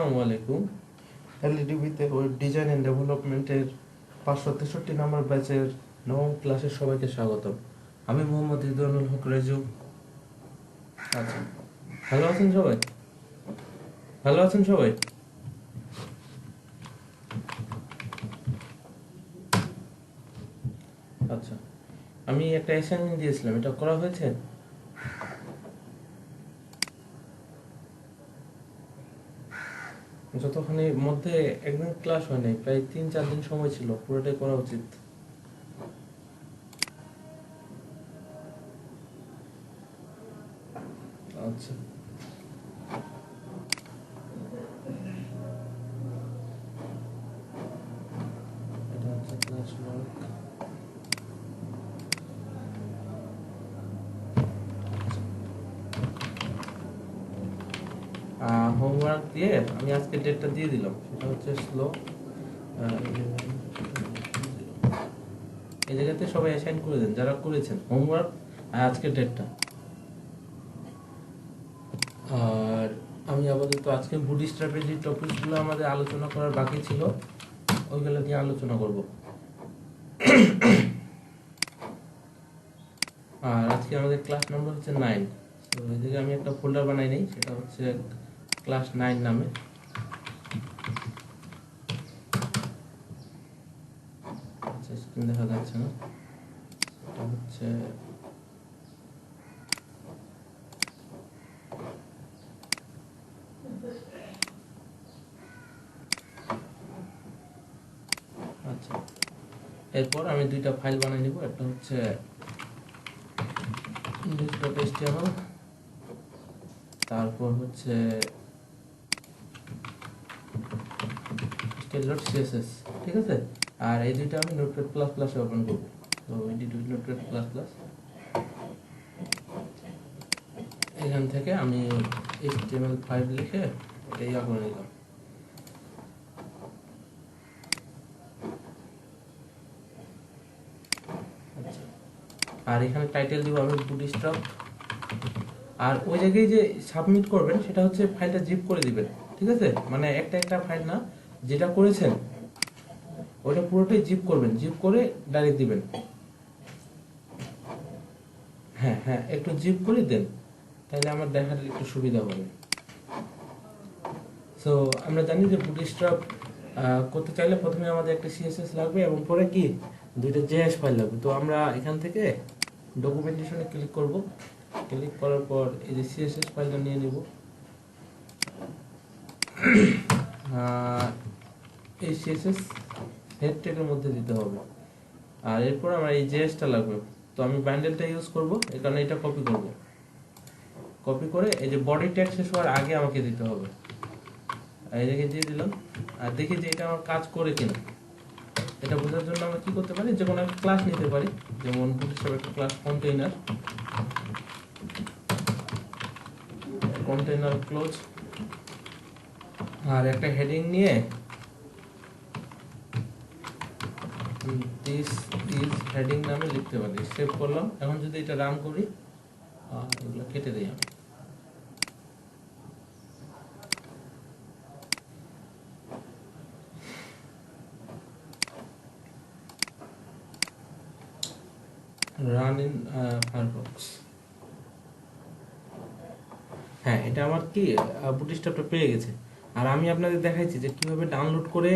আসসালামু আলাইকুম। এলইডিবিতে web design and ডেভেলপমেন্টের 563 নম্বর ব্যাচের নবম ক্লাসের সবাইকে স্বাগতম। আমি মোহাম্মদ রিদওয়ানুল হক রেজু। আচ্ছা, ভালো আছেন সবাই? ভালো আছেন সবাই? আচ্ছা, আমি একটা অ্যাসাইনমেন্ট দিয়েছিলাম, এটা করা হয়েছে? যতক্ষণে মধ্যে একদিন ক্লাস হয় নাই, প্রায় 3-4 দিন সময় ছিল, পুরোটাই করা উচিত। আচ্ছা, এটা হচ্ছে ক্লাস ওয়ার্ক। হোমওয়ার্ক দিয়ে আমি আজকে ডেটটা দিয়ে দিলাম, সেটা হচ্ছে স্লো। এই জায়গাতে সবাই অ্যাসাইন করে দেন যারা করেছেন হোমওয়ার্ক আর আজকের ডেটটা। আর আমি আপাতত আজকে বুটস্ট্র্যাপের যে টপিকগুলো আমাদের আলোচনা করার বাকি ছিল ওইগুলো নিয়ে আলোচনা করব। আর আজকে আমাদের ক্লাস নাম্বার হচ্ছে 9। তো এদিকে আমি একটা ফোল্ডার বানাই নেই, সেটা হচ্ছে ক্লাস 9 নামে। আচ্ছা, স্ক্রিন দেখা যাচ্ছে না, এটা হচ্ছে আচ্ছা। এরপর আমি দুইটা ফাইল বানিয়ে নিব, একটা হচ্ছে index.html, তারপর হচ্ছে style.css, ঠিক আছে? আর এই দুইটা আমি নোটপ্যাড প্লাস প্লাসে ওপেন করব। তো edit with notepad plus plus, এখান থেকে আমি HTML5 লিখে এটা ইয়া করে নিলাম। আচ্ছা, আর এখানে টাইটেল দিব আমি বুটস্ট্র্যাপ। আর ওই জায়গায় যে সাবমিট করবেন সেটা হচ্ছে ফাইলটা জিপ করে দিবেন, ঠিক আছে? মানে একটা একটা ফাইল না, যেটা করেছেন ওটা পুরোটাই জিপ করবেন, জিপ করে ডাইরেক্ট দিবেন। হ্যাঁ হ্যাঁ, একটু জিপ করে দেন, তাহলে আমার দেখার একটু সুবিধা হবে। সো আমরা জানি যে বুটস্ট্র্যাপ করতে চাইলে প্রথমে আমাদের একটা সিএসএস লাগবে এবং পরে কি দুইটা জেএস ফাইল লাগবে। তো আমরা এখান থেকে ডকুমেন্টেশনে ক্লিক করব, ক্লিক করার পর এই যে সিএসএস ফাইলটা নিয়ে নিব। এই সিএসএস হেড ট্যাগের মধ্যে দিতে হবে। আর এরপর আমার এই জেএসটা লাগবে, তো আমি ব্যান্ডেলটা ইউজ করব, এই কারণে এটা কপি করব। কপি করে এই যে বডি ট্যাগ শেষ হওয়ার আগে আমাকে দিতে হবে, এই জায়গায় দিয়ে দিলাম। আর দেখি যে এটা আমার কাজ করে কিনা, এটা বোঝার জন্য আমরা কি করতে পারি, যে কোনো একটা ক্লাস নিতে পারি, যেমন বুটস্ট্র্যাপ একটা ক্লাস কন্টেইনার ক্লোজ, আর একটা হেডিং নিয়ে দিস ইজ হেডিং নামে লিখতে পারি। সেভ করলাম। এখন যদি এটা রান করি, এগুলো কেটে দিই আমি। Run in Firefox. হ্যাঁ, এটা আমার কি বুটস্ট্র্যাপটা পেয়ে গেছে। আর আমি আপনাদের দেখাইছি যে কিভাবে ডাউনলোড করে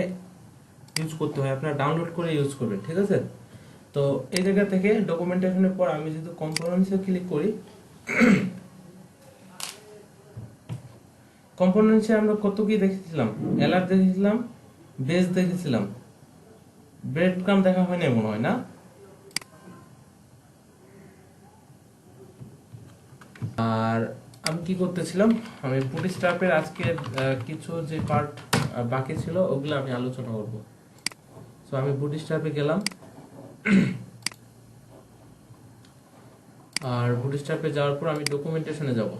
ইউজ করতে হয়, আপনারা ডাউনলোড করে ইউজ করবেন, ঠিক আছে? তো এই জায়গা থেকে ডকুমেন্টেশনের পর আমি যদি কম্পোনেন্টসে ক্লিক করি, কম্পোনেন্টসে আমরা কত কি দেখেছিলাম, এলার দেখেছিলাম, বেস দেখেছিলাম, ব্রেড ক্রাম দেখা হয় না মনে হয় না? আর আমি কি করতেছিলাম, আমি বুটস্ট্র্যাপের আজকে কিছু যে পার্ট বাকি ছিল ওগুলো আমি আলোচনা করব। সো আমি বুটস্ট্র্যাপে গেলাম, আর বুটস্ট্র্যাপে যাওয়ার পর আমি ডকুমেন্টেশনে যাব।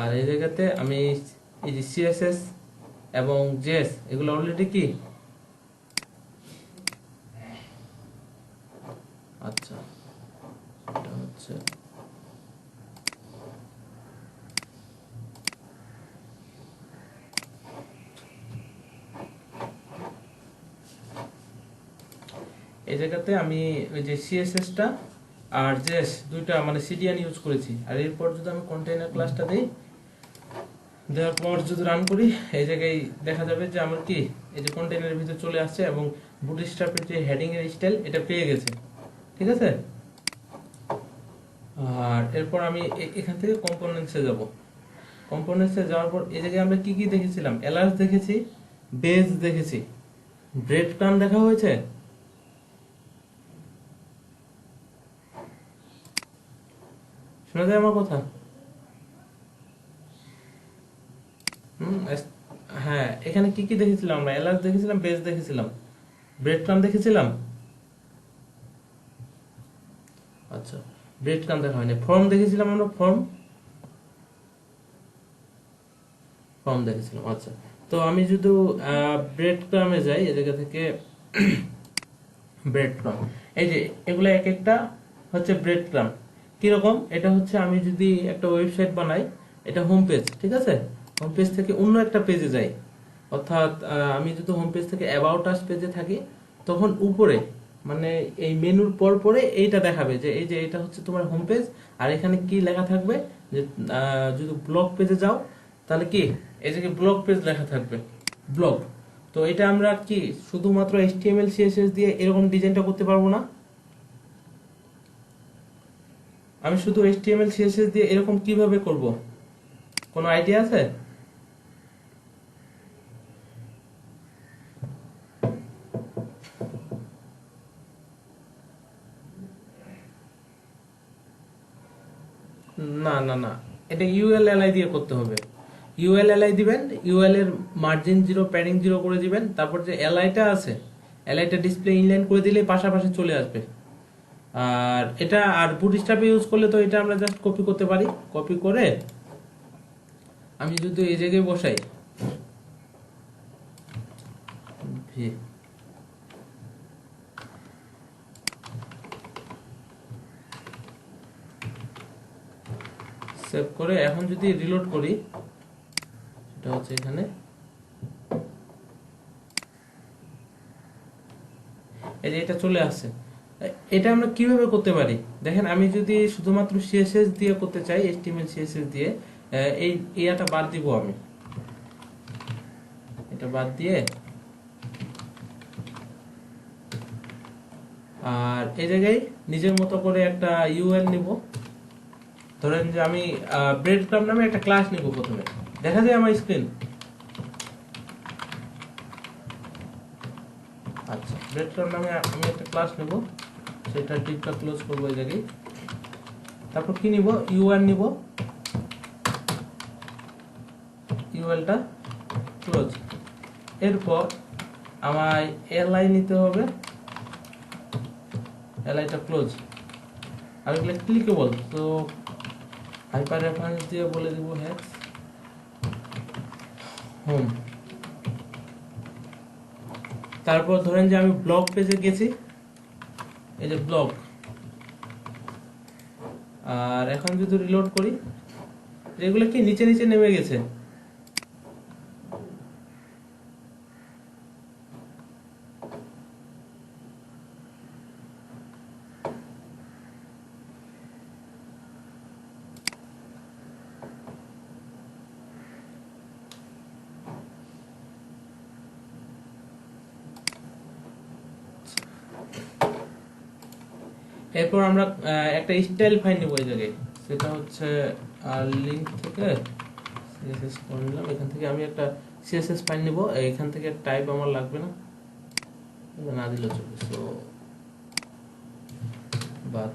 আর এই জায়গাতে আমি এই যে সিএসএস এবং জেএস এগুলো অলরেডি কি, আচ্ছা এটা হচ্ছে এই জায়গাতে আমি ওই যে সিএসএসটা আর জেএস দুইটা মানে সিডিএন ইউজ করেছি। আর এরপর যদি আমি কন্টেইনার ক্লাসটা দিই, দেওয়ার পর যদি রান করি, এই জায়গায় দেখা যাবে যে আমার কি এই যে কন্টেইনারের ভিতরে চলে আসছে এবং বুটস্ট্র্যাপের যে হেডিং এর স্টাইল এটা পেয়ে গেছে। ঠিক আছে, আর এরপর আমি এখান থেকে কম্পোনেন্টসে যাব। কম্পোনেন্টসে যাওয়ার পর এই জায়গায় আমরা কি কি দেখেছিলাম, এলার্জ দেখেছি, বেজ দেখেছি, ব্রেড ক্রাম্ব দেখা হয়েছে। শোনা যায় আমার কথা? হ্যাঁ, এখানে কি কি দেখেছিলাম আমরা, এলার্জ দেখেছিলাম, বেজ দেখেছিলাম, ব্রেড ক্রাম্ব দেখেছিলাম। আচ্ছা, ব্রেড ক্রাম্ব দেখা হয়নি। ফর্ম দেখেছিলাম আমরা, ফর্ম ফর্ম দেখেছিলাম। আচ্ছা, তো আমি যদি ব্রেড ক্রামে যাই, এই জায়গা থেকে ব্রেড ক্রাম, এই যে এগুলো এক একটা হচ্ছে ব্রেড ক্রাম। কিরকম, এটা হচ্ছে আমি যদি একটা ওয়েবসাইট বানাই, এটা হোম পেজ, ঠিক আছে, হোম পেজ থেকে অন্য একটা পেজে যাই, অর্থাৎ আমি যদি হোম পেজ থেকে অ্যাবাউট আস পেজে থাকি, তখন উপরে মানে এই মেনুর পর পরে এইটা দেখাবে যে এই যে এটা হচ্ছে তোমার হোম পেজ, আর এখানে কি লেখা থাকবে যে যদি ব্লগ পেজে যাও তাহলে কি এই যে ব্লগ পেজ লেখা থাকবে, ব্লগ। তো এটা আমরা কি শুধুমাত্র HTML CSS দিয়ে এরকম ডিজাইনটা করতে পারবো না? আমি শুধু HTML CSS দিয়ে এরকম কিভাবে করব, কোনো আইডিয়া আছে? না না না, এটা ULLI দিয়ে করতে হবে। ULLI দিবেন, UL এর মার্জিন 0, প্যাডিং 0 করে দিবেন, তারপর যে LIটা আছে, LIটা ডিসপ্লে ইনলাইন করে দিলে পাশাপাশি চলে আসবে। আর এটা আর বুটস্ট্র্যাপ ইউজ করলে তো এটা আমরা জাস্ট কপি করতে পারি। কপি করে আমি যদি এই জায়গায় বসাই ভি, সেভ করে এখন যদি রিলোড করি, সেটা হচ্ছে এখানে এই যে এটা চলে আসছে। এটা আমরা কিভাবে করতে পারি দেখেন, আমি যদি শুধুমাত্র CSS দিয়ে করতে চাই, HTML CSS দিয়ে, এই ইয়াটা বাদ দিব, আমি এটা বাদ দিয়ে, আর এই জায়গায় নিজের মতো করে একটা UL নিব। ধরেন যে আমি ব্রেড ক্রাম্ব নামে একটা ক্লাস নিব প্রথমে, দেখা যায় আমার স্ক্রিন। আচ্ছা, ব্রেড ক্রাম্ব নামে আমি একটা ক্লাস নেব, সেটা টিপটা ক্লোজ করবো এই জায়গায়। তারপর কি নিব, UL নিব, ULটা ক্লোজ। এরপর আমায় LI নিতে হবে, LIটা ক্লোজ। আর এগুলো ক্লিকেবল, তো হাইপার রেফারেন্স দিয়ে বলে দিব হ্যাক্স হোম। তারপর ধরেন যে আমি ব্লগ পেজে গেছি, এই যে ব্লগ, আর এখন যদি রিলোড করি, এগুলো কি নিচে নিচে নেমে গেছে। এরপর আমরা একটা স্টাইল ফাইল নিব এই জায়গায়, সেটা হচ্ছে লিঙ্ক থেকে CSS করে নিলাম। এখান থেকে আমি একটা CSS ফাইল নিব, এখান থেকে টাইপ আমার লাগবে না, না দিলে চলবে, সো বাদ।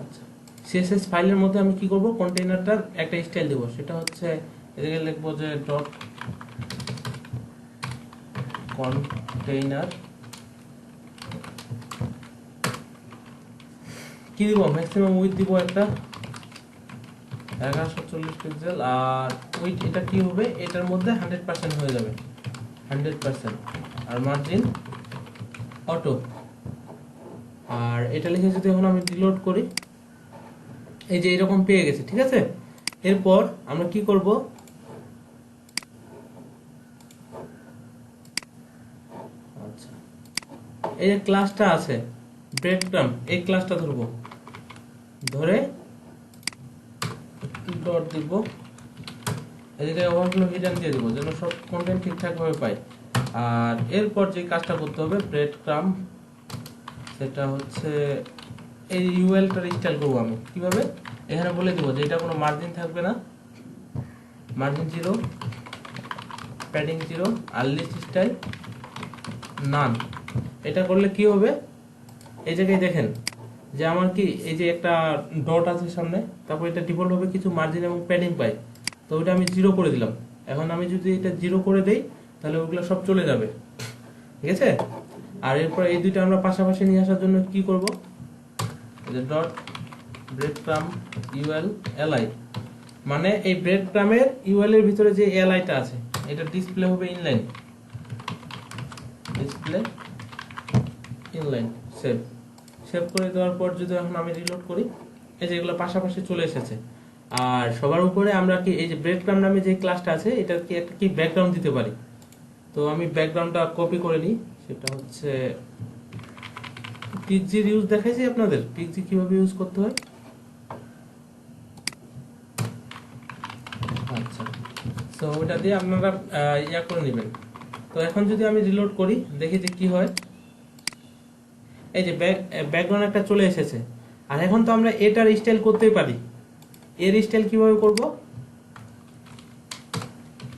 আচ্ছা, CSS ফাইলের মধ্যে আমি কি করব, কন্টেইনারটার একটা স্টাইল দেব, সেটা হচ্ছে এদিকে লিখবো যে ডট কন্টেইনার, কি দিব, ম্যাক্সিমাম উইথ দিব একটা 1140 পিক্সেল, আর উইথ এটা কি হবে, এটার মধ্যে 100% হয়ে যাবে, 100%, আর মার্জিন অটো। আর এটা লিখে যদি এখন আমি রিলোড করি, এই যে এরকম পেয়ে গেছে, ঠিক আছে। এরপর আমরা কি করব, আচ্ছা এই যে ক্লাসটা আছে ব্রেড ক্রাম, এই ক্লাসটা ধরবো, ধরে ডট দিব, এদিকে ওভারফ্লো হিডেন দিয়ে দেবো যেন সব কন্টেন্ট ঠিকঠাক ভাবে পাই। আর এরপর যে কাজটা করতে হবে ব্রেড ক্রাম, সেটা হচ্ছে এই ইউএলটা ইনস্টল করবো আমি কিভাবে, এখানে বলে দেবো যে এটা কোনো মার্জিন থাকবে না, মার্জিন 0, প্যাডিং 0, আর লিস্ট স্টাইল নান। এটা করলে কি হবে, এই জায়গায় দেখেন যে আমার কি এই যে একটা ডট আছে সামনে, তারপর এটা ডিফল্ট হবে কিছু মার্জিন এবং প্যাডিং পাই, তো ওটা আমি 0 করে দিলাম। এখন আমি যদি এটা 0 করে দেই তাহলে ওগুলো সব চলে যাবে, ঠিক আছে। আর এরপর এই দুইটা আমরা পাশাপাশি নিয়ে আসার জন্য কি করব, এই যে ডট ব্রেড ক্রাম ইউএল এলআই, মানে এই ব্রেড ক্রামের ইউএল এর ভিতরে যে এলআইটা আছে এটা ডিসপ্লে হবে inline, display inline. Save, save করে দেওয়ার পর যদি এখন আমি রিলোড করি, এই যে এগুলো পাশাপাশি চলে এসেছে। আর সবার উপরে আমরা কি এই যে ব্রেড ক্রাম নামে যে ক্লাসটা আছে এটা কি একটা কি ব্যাকগ্রাউন্ড দিতে পারি, তো আমি ব্যাকগ্রাউন্ডটা কপি করে নিই, সেটা হচ্ছে পিক্সির ইউজ দেখাইছি আপনাদের, পিক্সি কিভাবে ইউজ করতে হয়। আচ্ছা, তো ওটা দিয়ে আপনারা ইয়া করে নেবেন। তো এখন যদি আমি রিলোড করি দেখি যে কি হয়, এই যে ব্যাকগ্রাউন্ড একটা চলে এসেছে। আর এখন তো আমরা এটার স্টাইল করতেই পারি, এর স্টাইল কিভাবে করব,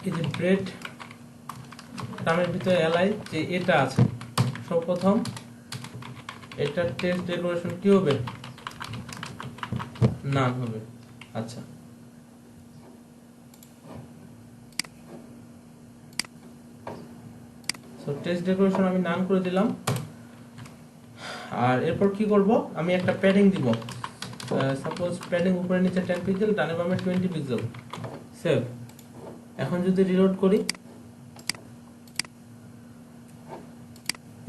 এই যে ব্রেড নামের ভিতরে এলআই যে এটা আছে, সর্বপ্রথম এটার টেক্সট ডেকোরেশন কি হবে, নান হবে। আচ্ছা, সো টেক্সট ডেকোরেশন আমি নান করে দিলাম। আর এরপর কি করব, আমি একটা প্যাডিং দিব, সাপোজ প্যাডিং উপরে নিচে 10 পিক্সেল, ডানে বামে 20 পিক্সেল। সেভ। এখন যদি রিলোড করি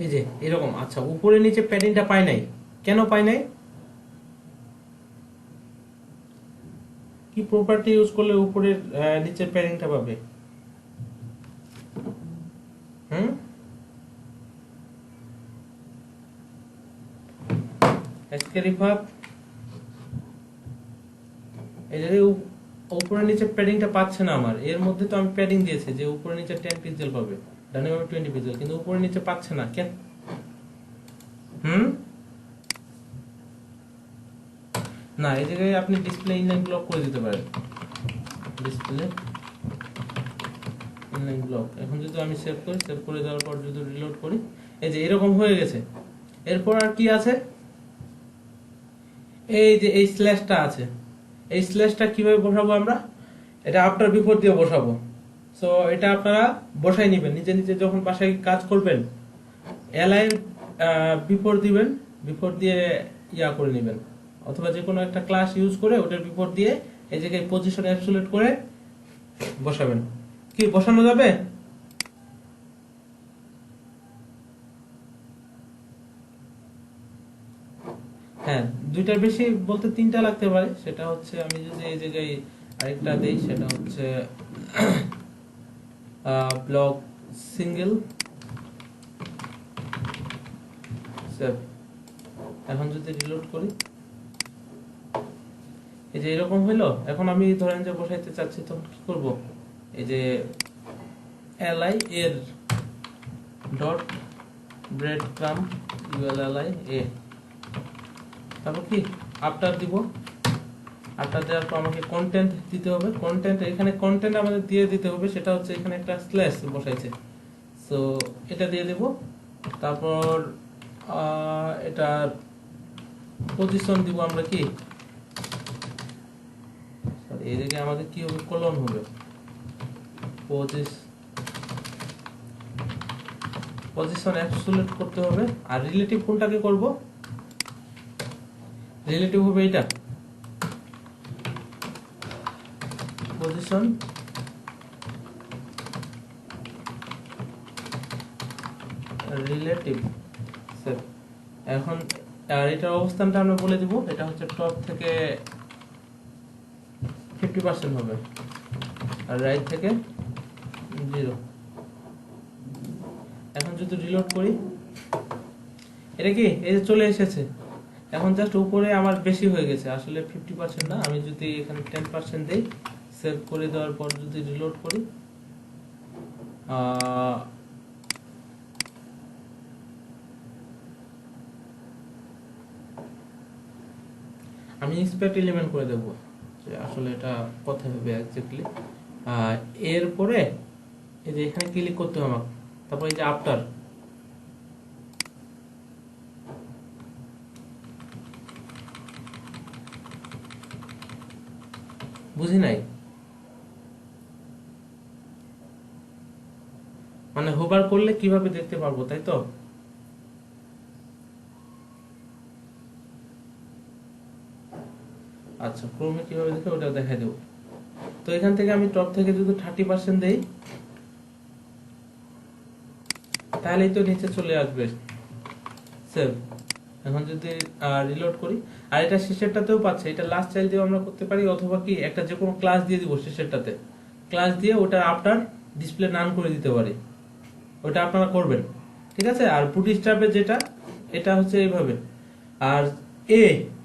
এই যে এরকম, আচ্ছা উপরে নিচে প্যাডিংটা পাই নাই, কেন পাই নাই, কি প্রপার্টি ইউজ করলে উপরের নিচের প্যাডিংটা পাবে, এই যে উপরে নিচে প্যাডিংটা পাচ্ছে না আমার, এর মধ্যে তো আমি প্যাডিং দিয়েছি যে উপরে নিচে 10 পিক্সেল পাবে, ডানে বামে 20 পিক্সেল, কিন্তু উপরে নিচে পাচ্ছে না কেন, না এই জায়গায় আপনি ডিসপ্লে ইনলাইন ব্লক করে দিতে পারেন, ডিসপ্লে ইনলাইন ব্লক। এখন যদি আমি সেভ করি, সেভ করে দেওয়ার পর যদি রিলোড করি, এই যে এরকম হয়ে গেছে। এরপর আর কি আছে, এই যে এই স্ল্যাশটা আছে, এই স্ল্যাশটা কিভাবে বসাবো আমরা, এটা আফটার বিফোর দিয়ে বসাবো। সো এটা আপনারা বসাই নেবেন নিজে নিজে, যখন বাসায় কাজ করবেন এলআই বিফোর দিবেন, বিফোর দিয়ে ইয়া করে নেবেন, অথবা যে কোনো একটা ক্লাস ইউজ করে ওটার বিফোর দিয়ে এই জায়গায় পজিশন অ্যাবসোলিউট করে বসাবেন। কি বসানো যাবে, হ্যাঁ দুইটার বেশি বলতে 3টা লাগতে পারে, সেটা হচ্ছে আমি যদি এই জায়গায় আরেকটা দেই, সেটা হচ্ছে ব্লক সিঙ্গেল। সেভ। এখন যদি রিলোড করি এই যে এরকম হইলো। এখন আমি ধরেন যে বসাইতে চাচ্ছি, তখন কি করব, এই যে এলআই এর ডট ব্রেড ক্রাম ইউএলএলআই এ, তারপর কি আফটার দিব, আফটার দেওয়ার পর আমাকে কন্টেন্ট দিতে হবে, কন্টেন্ট এখানে কন্টেন্ট আমাদের দিয়ে দিতে হবে, সেটা হচ্ছে এখানে একটা স্ল্যাশ বসাইছে, সো এটা দিয়ে দেব। তারপর এটার পজিশন দিব আমরা কি, এই জায়গায় আমাদের কি হবে, কলন হবে, পজিশন অ্যাবসোলিউট করতে হবে। আর রিলেটিভ কোনটাকে করব, রিলেটিভ হবে এটা, পজিশন রিলেটিভ। সেভ। এখন আর এটার অবস্থানটা আমরা বলে দিব, এটা হচ্ছে টপ থেকে 50% হবে, আর রাইট থেকে 0। এখন যদি রিলোড করি, এটা কি এই যে চলে এসেছে। এখন জাস্ট উপরে আমার বেশি হয়ে গেছে, আসলে 50% না। আমি যদি এখানে 10% দেই, সেভ করে দেওয়ার পর যদি রিলোড করি, আমি এক্সপেক্ট এলিমেন্ট করে দেবো যে আসলে এটা কোথায় হবে এক্স্যাক্টলি। এরপরে এই যে এখানে ক্লিক করতে হবে আমাকে, তারপর এই যে আফটার, বুঝি নাই, মানে হোভার করলে কিভাবে দেখতে পারবো, তাই তো? আচ্ছা, ক্রোমে কিভাবে দেখে ওটা দেখাই দেবো। তো এখান থেকে আমি টপ থেকে যদি 30% দেই, তাহলেই তো নিচে চলে আসবে সেভ। এখন যদি রিলোড করি, আর এটা শেষেরটাতেও পাচ্ছে, এটা লাস্ট চাইল্ড দিয়ে আমরা করতে পারি, অথবা কি একটা যে কোনো ক্লাস দিয়ে দিব শেষেরটাতে, ক্লাস দিয়ে ওটা আফটার ডিসপ্লে নান করে দিতে পারি, ওটা আপনারা করবেন, ঠিক আছে? আর বুটস্ট্র্যাপে যেটা, এটা হচ্ছে এইভাবে। আর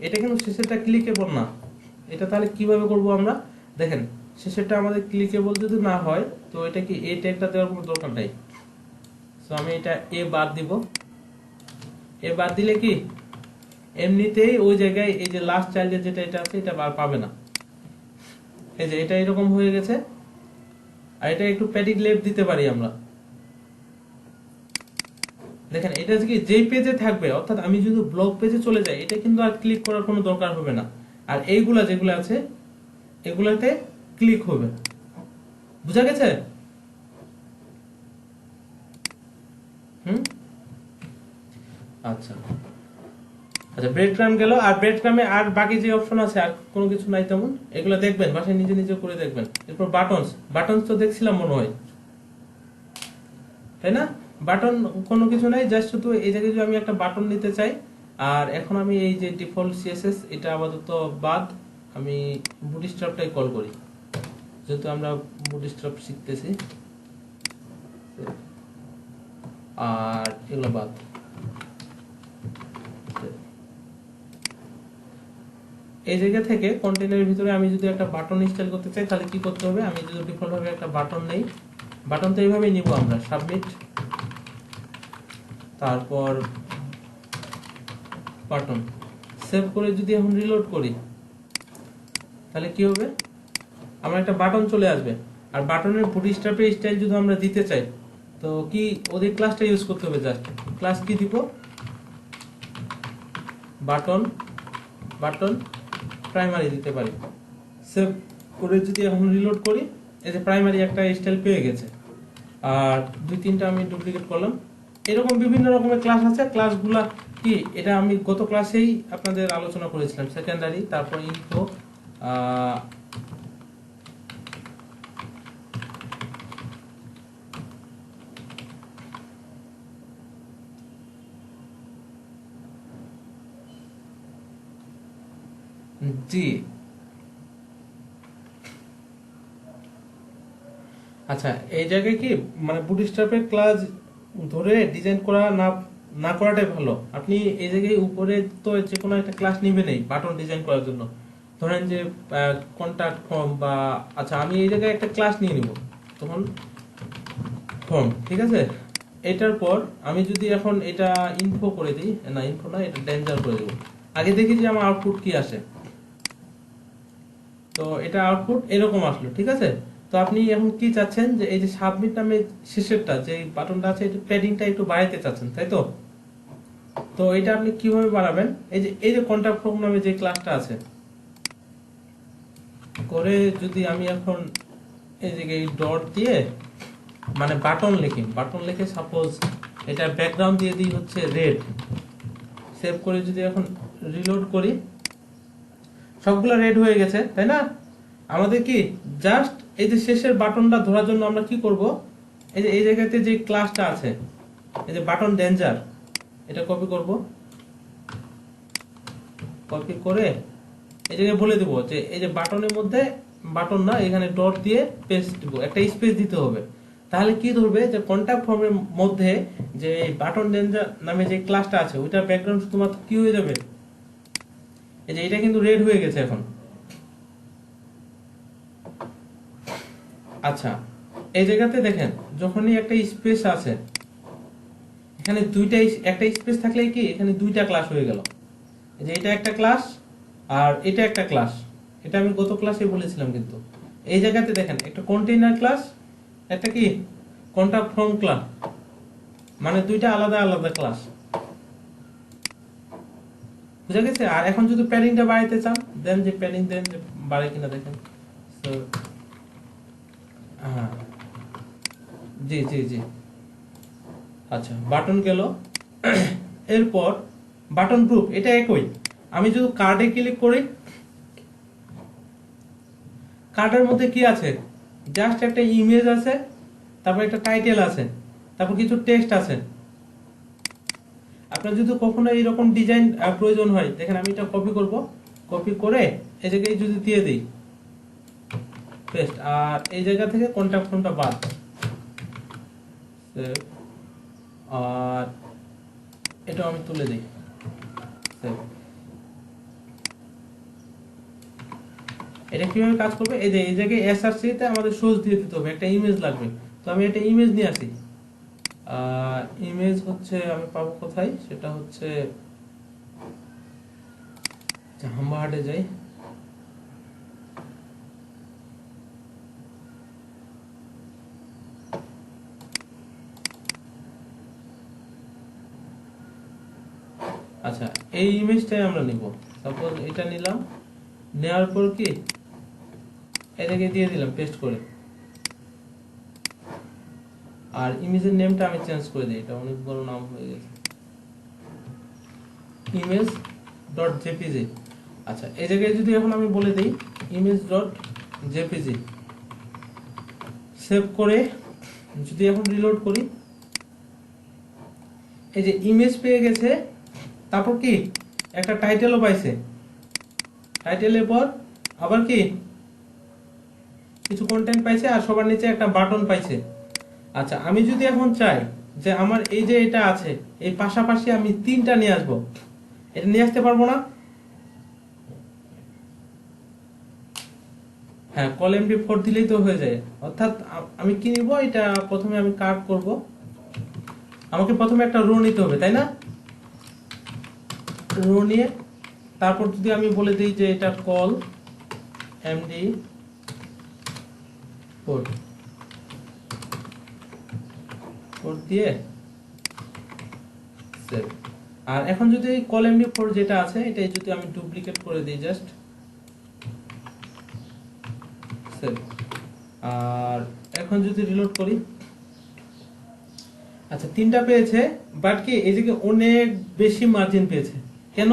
এটা কিন্তু শেষেরটা ক্লিকেবল না, এটা তাহলে কিভাবে করব আমরা দেখেন। শেষেরটা আমাদের ক্লিকেবল যদি না হয়, তো এটা কি এ ট্যাগটা দেওয়ার কোনো দরকার নাই। সো আমি এটা বাদ দিব। বাদ দিলে কি এমনিতেই ওই জায়গায় এই যে লাস্ট চাইল্ডের যেটা এটা আছে, এটা আর পাবে না। এই যে এটা এরকম হয়ে গেছে। আর এটা একটু প্যাডিং লেফট দিতে পারি আমরা, দেখেন এটা কি যেই পেজে থাকবে, অর্থাৎ আমি যদি ব্লগ পেজে চলে যাই, এটা কিন্তু আর ক্লিক করার কোনো দরকার হবে না। আর এইগুলা যেগুলো আছে, এগুলাতে ক্লিক হবে। বুঝা গেছে? আচ্ছা আচ্ছা, ব্রেড ক্রাম গেল। আর ব্রেড ক্রামে আর বাকি যে অপশন আছে আর কোনো কিছু নাই তেমন, এগুলো দেখবেন বাসায় নিজে নিজে করে দেখবেন। এরপর বাটনস তো দেখছিলাম মনে হয়, তাই না? বাটন কোনো কিছু নাই, জাস্ট শুধু এই জায়গায় যদি আমি একটা বাটন নিতে চাই। আর এখন আমি এই যে ডিফল্ট সিএসএস, এটা আপাতত বাদ, আমি বুটস্ট্র্যাপটাই কল করি, যেহেতু আমরা বুটস্ট্র্যাপ শিখতেছি। আর এগুলো বাদ। এই জায়গা থেকে কন্টেনারের ভিতরে আমি যদি একটা বাটন ইনস্টল করতে চাই, তাহলে কি করতে হবে? আমি যদি ডিফল্ট ভাবে একটা বাটন নেই, বাটন তো এইভাবেই নিব আমরা, সাবমিট, তারপর বাটন সেভ করে যদি এখন রিলোড করি, তাহলে কি হবে? আমার একটা বাটন চলে আসবে। আর বাটনের বুটস্ট্র্যাপের স্টাইল যদি আমরা দিতে চাই, তো কি ওদের ক্লাসটা ইউজ করতে হবে। জাস্ট ক্লাস কি দিব? বাটন বাটন প্রাইমারি দিতে পারি। সেভ করে যদি এখন রিলোড করি, এই যে প্রাইমারি একটা স্টাইল পেয়ে গেছে। আর 2-3টা আমি ডুপ্লিকেট করলাম। এরকম বিভিন্ন রকমের ক্লাস আছে। ক্লাসগুলা কি, এটা আমি গত ক্লাসেই আপনাদের আলোচনা করেছিলাম। সেকেন্ডারি, তারপর ইনফো, জি আচ্ছা, এই জায়গায় কি মানে বুটস্ট্র্যাপের ক্লাস ধরে ডিজাইন করা না না করাটাই ভালো। আপনি এই জায়গায় উপরে তো যে কোনো একটা ক্লাস নিবেনই বাটন ডিজাইন করার জন্য। ধরেন যে কন্টাক্ট ফর্ম বা, আচ্ছা আমি এই জায়গায় একটা ক্লাস নিয়ে নিব, তখন ফর্ম, ঠিক আছে? এটার পর আমি যদি এখন এটা ইনফো করে দিই, না ইনফো না, এটা ডেঞ্জার করে দেবো। আগে দেখি যে আমার আউটপুট কি আসে। তো এটা আউটপুট এরকম আসলো, ঠিক আছে? তো আপনি এখন কি চাচ্ছেন, যে এই যে সাবমিট নামে শেষেরটা যে বাটনটা আছে, এটা প্যাডিংটা একটু বাড়াইতে চাচ্ছেন, তাই তো? তো এটা আপনি কিভাবে বাড়াবেন? এই যে কন্টাক্ট ফর্ম নামে যে ক্লাসটা আছে, করে যদি আমি এখন এই যে এই ডট দিয়ে মানে বাটন লিখে সাপোজ এটা ব্যাকগ্রাউন্ড দিয়ে দিই হচ্ছে রেড, সেভ করে যদি এখন রিলোড করি, সবগুলো রেড হয়ে গেছে, তাই না? আমাদের কি জাস্ট এই যে শেষের বাটনটা ধরার জন্য আমরা কি করব, এই যে এই জায়গাতে যে ক্লাসটা আছে, এই যে বাটন ডেঞ্জার, এটা কপি করব, কপি করে এই জায়গায় বলে দেব যে এই যে বাটনের মধ্যে বাটন না, এখানে ডট দিয়ে পেস্ট দিব, একটা স্পেস দিতে হবে। তাহলে কি ধরবে যে কন্টাক্ট ফর্মের মধ্যে যে বাটন ডেঞ্জার নামে যে ক্লাসটা আছে ওইটার ব্যাকগ্রাউন্ড শুধুমাত্র কি হয়ে যাবে, এই যে এটা কিন্তু রেড হয়ে গেছে এখন। আচ্ছা, এই জায়গাতে দেখেন যখনই একটা স্পেস আছে, এখানে একটা স্পেস থাকলে কি এখানে দুইটা ক্লাস হয়ে গেল। এই যে এটা একটা ক্লাস আর এটা একটা ক্লাস, এটা আমি গত ক্লাসে বলেছিলাম। কিন্তু এই জায়গাতে দেখেন একটা কন্টেইনার ক্লাস, একটা কি কন্টাক্ট ফর্ম ক্লাস, মানে দুইটা আলাদা আলাদা ক্লাস। বুঝা গেছে? আর এখন যদি প্যাডিংটা বাড়াইতে চান দেন, যে প্যাডিং দেন যে বাড়ে কিনা দেখেন। তো হ্যাঁ, জি জি জি। আচ্ছা, বাটন গেল। এরপর বাটন গ্রুপ, এটা একই। আমি যদি কার্ডে ক্লিক করি, কার্ডের মধ্যে কি আছে, জাস্ট একটা ইমেজ আছে, তারপর একটা টাইটেল আছে, তারপর কিছু টেক্সট আছে। আপনার যদি কখনো এইরকম ডিজাইন প্রয়োজন হয়, দেখেন আমি এটা কপি করব, কপি করে এই জায়গায় যদি দিয়ে দিই পেস্ট, আর এই জায়গা থেকে কন্টাক্ট ফর্মটা বাদ, আর এটা আমি তুলে দিই। এটা কিভাবে কাজ করবে, এই যে এই জায়গায় এসআরসি তে আমাদের সোর্স দিয়ে দিতে হবে, একটা ইমেজ লাগবে। তো আমি একটা ইমেজ নিয়ে আসি। ইমেজ হচ্ছে আমি পাবো কোথায়, সেটা হচ্ছে হাম্বাহাটে যাই। আচ্ছা, এই ইমেজটাই আমরা নিব। সাপোজ এটা নিলাম, নেওয়ার পর কি এটাকে দিয়ে দিলাম পেস্ট করে, আর ইমেজের নেমটা আমি চেঞ্জ করে দিই, এটা অনেক বড় নাম হয়ে গেছে, ইমেজ ডট জেপিজি। আচ্ছা, এই জায়গায় যদি এখন আমি বলে দিই ইমেজ ডট জেপিজি, সেভ করে যদি এখন রিলোড করি, এই যে ইমেজ পেয়ে গেছে, তারপর কি একটা টাইটেলও পাইছে, টাইটেলের পর আবার কি কিছু কন্টেন্ট পাইছে, আর সবার নিচে একটা বাটন পাইছে। আচ্ছা, আমি যদি এখন চাই যে আমার এই যে এটা আছে এই পাশাপাশি আমি তিনটা নিয়ে আসবো, এটা নিয়ে আসতে পারবো না? হ্যাঁ, কল এমডি4 দিলেই তো হয়ে যায়। অর্থাৎ আমি কি নিব, এটা প্রথমে আমি কাট করব, আমাকে প্রথমে একটা রো নিতে হবে, তাই না? রো নিয়ে তারপর যদি আমি বলে দিই যে এটা কল এমডি4 দিয়ে সেভ। আর এখন যদি কল এমডি4 যেটা আছে এটা যদি আমি ডুপ্লিকেট করে দিই, জাস্ট সেভ। আর এখন যদি রিলোড করি, আচ্ছা তিনটা পেয়েছে, বাট কি এই দিকে অনেক বেশি মার্জিন পেয়েছে কেন?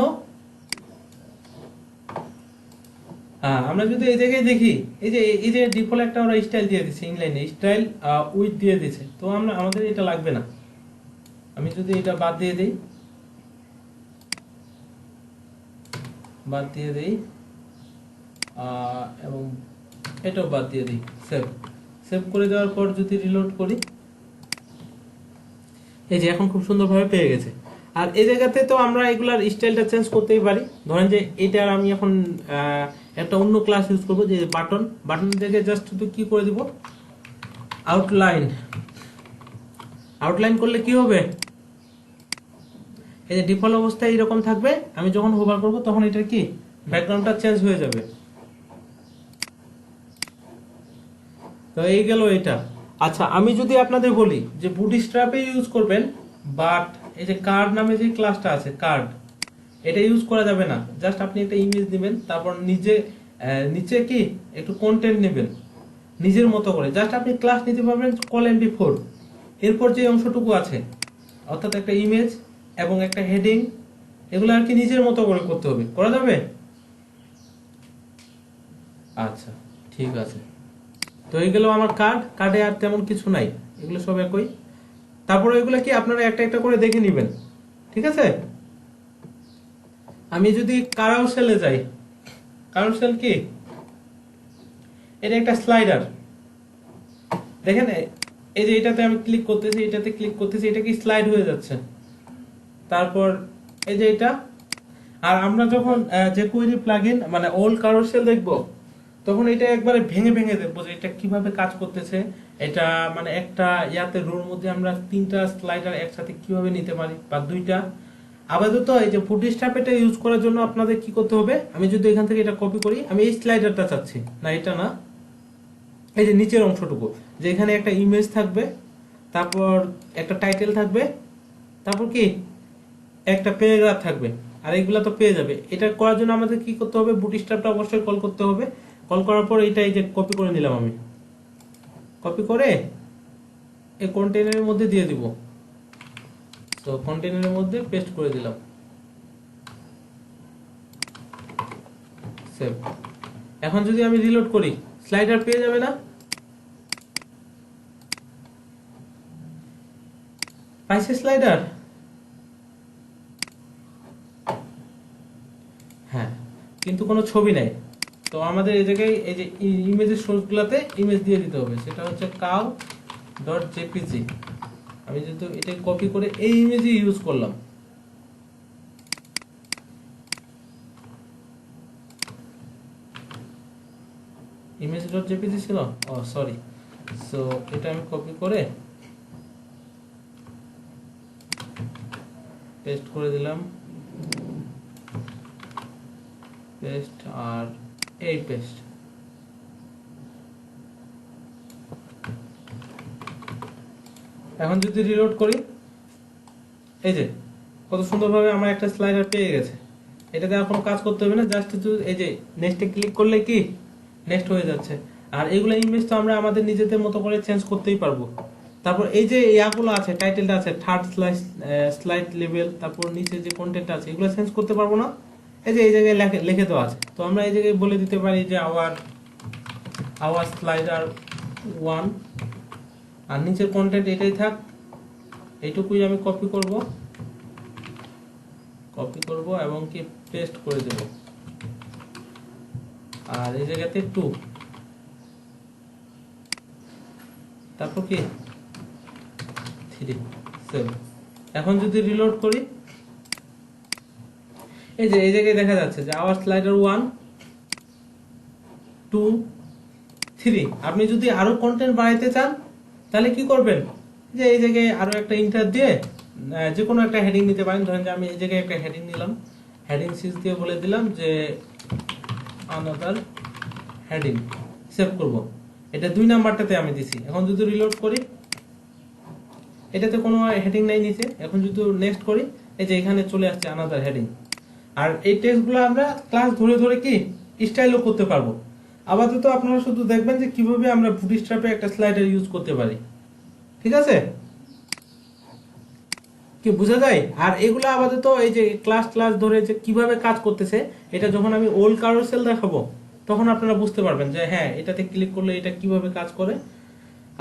আমরা যদি এই জায়গায় দেখি, এই যে ডিফল্ট একটা ওরা স্টাইল দিয়ে দিচ্ছে, ইনলাইনে স্টাইল উইথ দিয়ে দিচ্ছে, তো আমাদের এটা লাগবে না। আমি যদি এটা বাদ দিয়ে দেই, এবং এটাও বাদ দিয়ে দিই, সেভ করে দেওয়ার পর যদি রিলোড করি, এই যে এখন খুব সুন্দরভাবে পেয়ে গেছে। আর এই জায়গাতে তো আমরা এগুলার স্টাইলটা চেঞ্জ করতেই পারি। ধরেন যে এটার আমি এখন একটা অন্য ক্লাস ইউজ করবো, যে বাটন থেকে জাস্ট শুধু কি করে দিব, আউটলাইন করলে কি হবে, এই যে ডিফল্ট অবস্থায় এরকম থাকবে, আমি যখন হোভার করব তখন এটা কি ব্যাকগ্রাউন্ডটা চেঞ্জ হয়ে যাবে। তো এই গেল এটা। আচ্ছা, আমি যদি আপনাদের বলি যে বুটস্ট্র্যাপে ইউজ করবেন, বাট এই যে কার্ড নামে যে ক্লাসটা আছে, কার্ড এটা ইউজ করা যাবে না। জাস্ট আপনি একটা ইমেজ দিবেন, তারপর নিচে কি একটু কন্টেন্ট নেবেন নিজের মতো করে, জাস্ট আপনি ক্লাস নিতে পারবেন কল এমডি4, এরপর যে অংশটুকু আছে অর্থাৎ একটা ইমেজ এবং একটা হেডিং, এগুলো আর কি নিজের মতো করে করতে হবে, করা যাবে? আচ্ছা, ঠিক আছে। তো এই গেল আমার কার্ডে আর তেমন কিছু নাই, এগুলো সব একই। তারপরে এগুলো কি আপনারা একটা একটা করে দেখে নেবেন, ঠিক আছে? আমি যদি কারাউসেলে যাই, কারাউসেল কি এটা একটা স্লাইডার, দেখেন এই যে এটাতে আমি ক্লিক করতেছি, এটাতে ক্লিক করতেছি, এটা কি স্লাইড হয়ে যাচ্ছে। তারপর এই যে এটা, আর আমরা যখন যে কোয়েরি প্লাগইন মানে ওল্ড কারোসেল দেখব, তখন এটা একবারে ভেঙে ভেঙে দেখবো যে এটা কিভাবে কাজ করতেছে। এটা মানে একটা ইয়াতে রোর মধ্যে আমরা 3টা স্লাইডার একসাথে কিভাবে নিতে পারি বা 2টা। আপাতত এই যে ফুটস্ট্র্যাপ এটা ইউজ করার জন্য আপনাদের কি করতে হবে, আমি যদি এখান থেকে এটা কপি করি, আমি এই স্লাইডারটা চাচ্ছি না, এটা না, এই যে নিচের অংশটুকু, যে এখানে একটা ইমেজ থাকবে, তারপর একটা টাইটেল থাকবে, তারপর কি একটা প্যারাগ্রাফ থাকবে, আর এইগুলা তো পেয়ে যাবে। এটা করার জন্য আমাদের কি করতে হবে, বুটস্ট্র্যাপটা অবশ্যই কল করতে হবে। কল করার পর এটা এই যে কপি করে নিলাম, আমি কপি করে এই কন্টেনারের মধ্যে দিয়ে দিব। তো কন্টেনারের মধ্যে পেস্ট করে দিলাম, সেভ। এখন যদি আমি রিলোড করি, স্লাইডার পেয়ে যাবে না, পাইছে স্লাইডার, হ্যাঁ, কিন্তু কোনো ছবি নাই। তো আমাদের এই জায়গায় এই যে ইমেজের সোর্সগুলোতে ইমেজ দিয়ে দিতে হবে, সেটা হচ্ছে cow.jpg। আমি যেহেতু এটা কপি করে এই ইমেজই ইউজ করলাম, image.jpg ছিল, ও সরি। সো এটা আমি কপি করে পেস্ট করে দিলাম, পেস্ট আর এই পেস্ট। এখন যদি রিলোড করি, এই যে কত সুন্দরভাবে আমার একটা স্লাইডার পেয়ে গেছে। এটাতে আর কোনো কাজ করতে হবে না, জাস্ট এই যে নেক্সটে ক্লিক করলে কি নেক্সট হয়ে যাচ্ছে। আর এগুলো ইমেজ তো আমরা আমাদের নিজেদের মতো করে চেঞ্জ করতেই পারবো। তারপর এই যে ইয়াগুলো আছে, টাইটেলটা আছে, থার্ড স্লাইড লেভেল, তারপর নিচে যে কন্টেন্ট আছে, এগুলো চেঞ্জ করতে পারবো না। এই যে এই জায়গায় লিখে দেওয়া আছে, তো আমরা এই জায়গায় বলে দিতে পারি যে আওয়ার স্লাইডার 1, আর নিচের কন্টেন্ট এটাই থাক, এইটুকুই আমি কপি করব এবং কি পেস্ট করে দেব। আর এই জায়গাতে 2, তারপর কি 3, সেভ। এখন যদি রিলোড করি, এই যে এই জায়গায় দেখা যাচ্ছে যে আওয়ার স্লাইডার 1, 2, 3। আপনি যদি আরো কন্টেন্ট বাড়াইতে চান তাহলে কি করবেন, যে এই জায়গায় আরো একটা ইন্টার দিয়ে যে কোনো একটা হেডিং নিতে পারেন। ধরেন যে আমি এই জায়গায় একটা হেডিং নিলাম, হেডিং সিজ দিয়ে বলে দিলাম যে আনাদার হেডিং, সেভ করব। এটা 2 নাম্বারটাতে আমি দিছি। এখন যদি রিলোড করি, এটাতে কোনো হেডিং নাই নিচে। এখন যদি নেক্সট করি, এই যে এখানে চলে আসছে আনাদার হেডিং। আর এই টেক্সটগুলো আমরা ক্লাস ধরে ধরে কি স্টাইলও করতে পারবো। আপাতত আপনারা শুধু দেখবেন যে কিভাবে আমরা বুটস্ট্র্যাপে একটা স্লাইডার ইউজ করতে পারি, ঠিক আছে, কি বোঝা যায়। আর এগুলো আপাতত এই যে ক্লাস ধরে যে কিভাবে কাজ করতেছে, এটা যখন আমি ওল্ড কারোসেল দেখাবো তখন আপনারা বুঝতে পারবেন যে হ্যাঁ, এটাতে ক্লিক করলে এটা কিভাবে কাজ করে।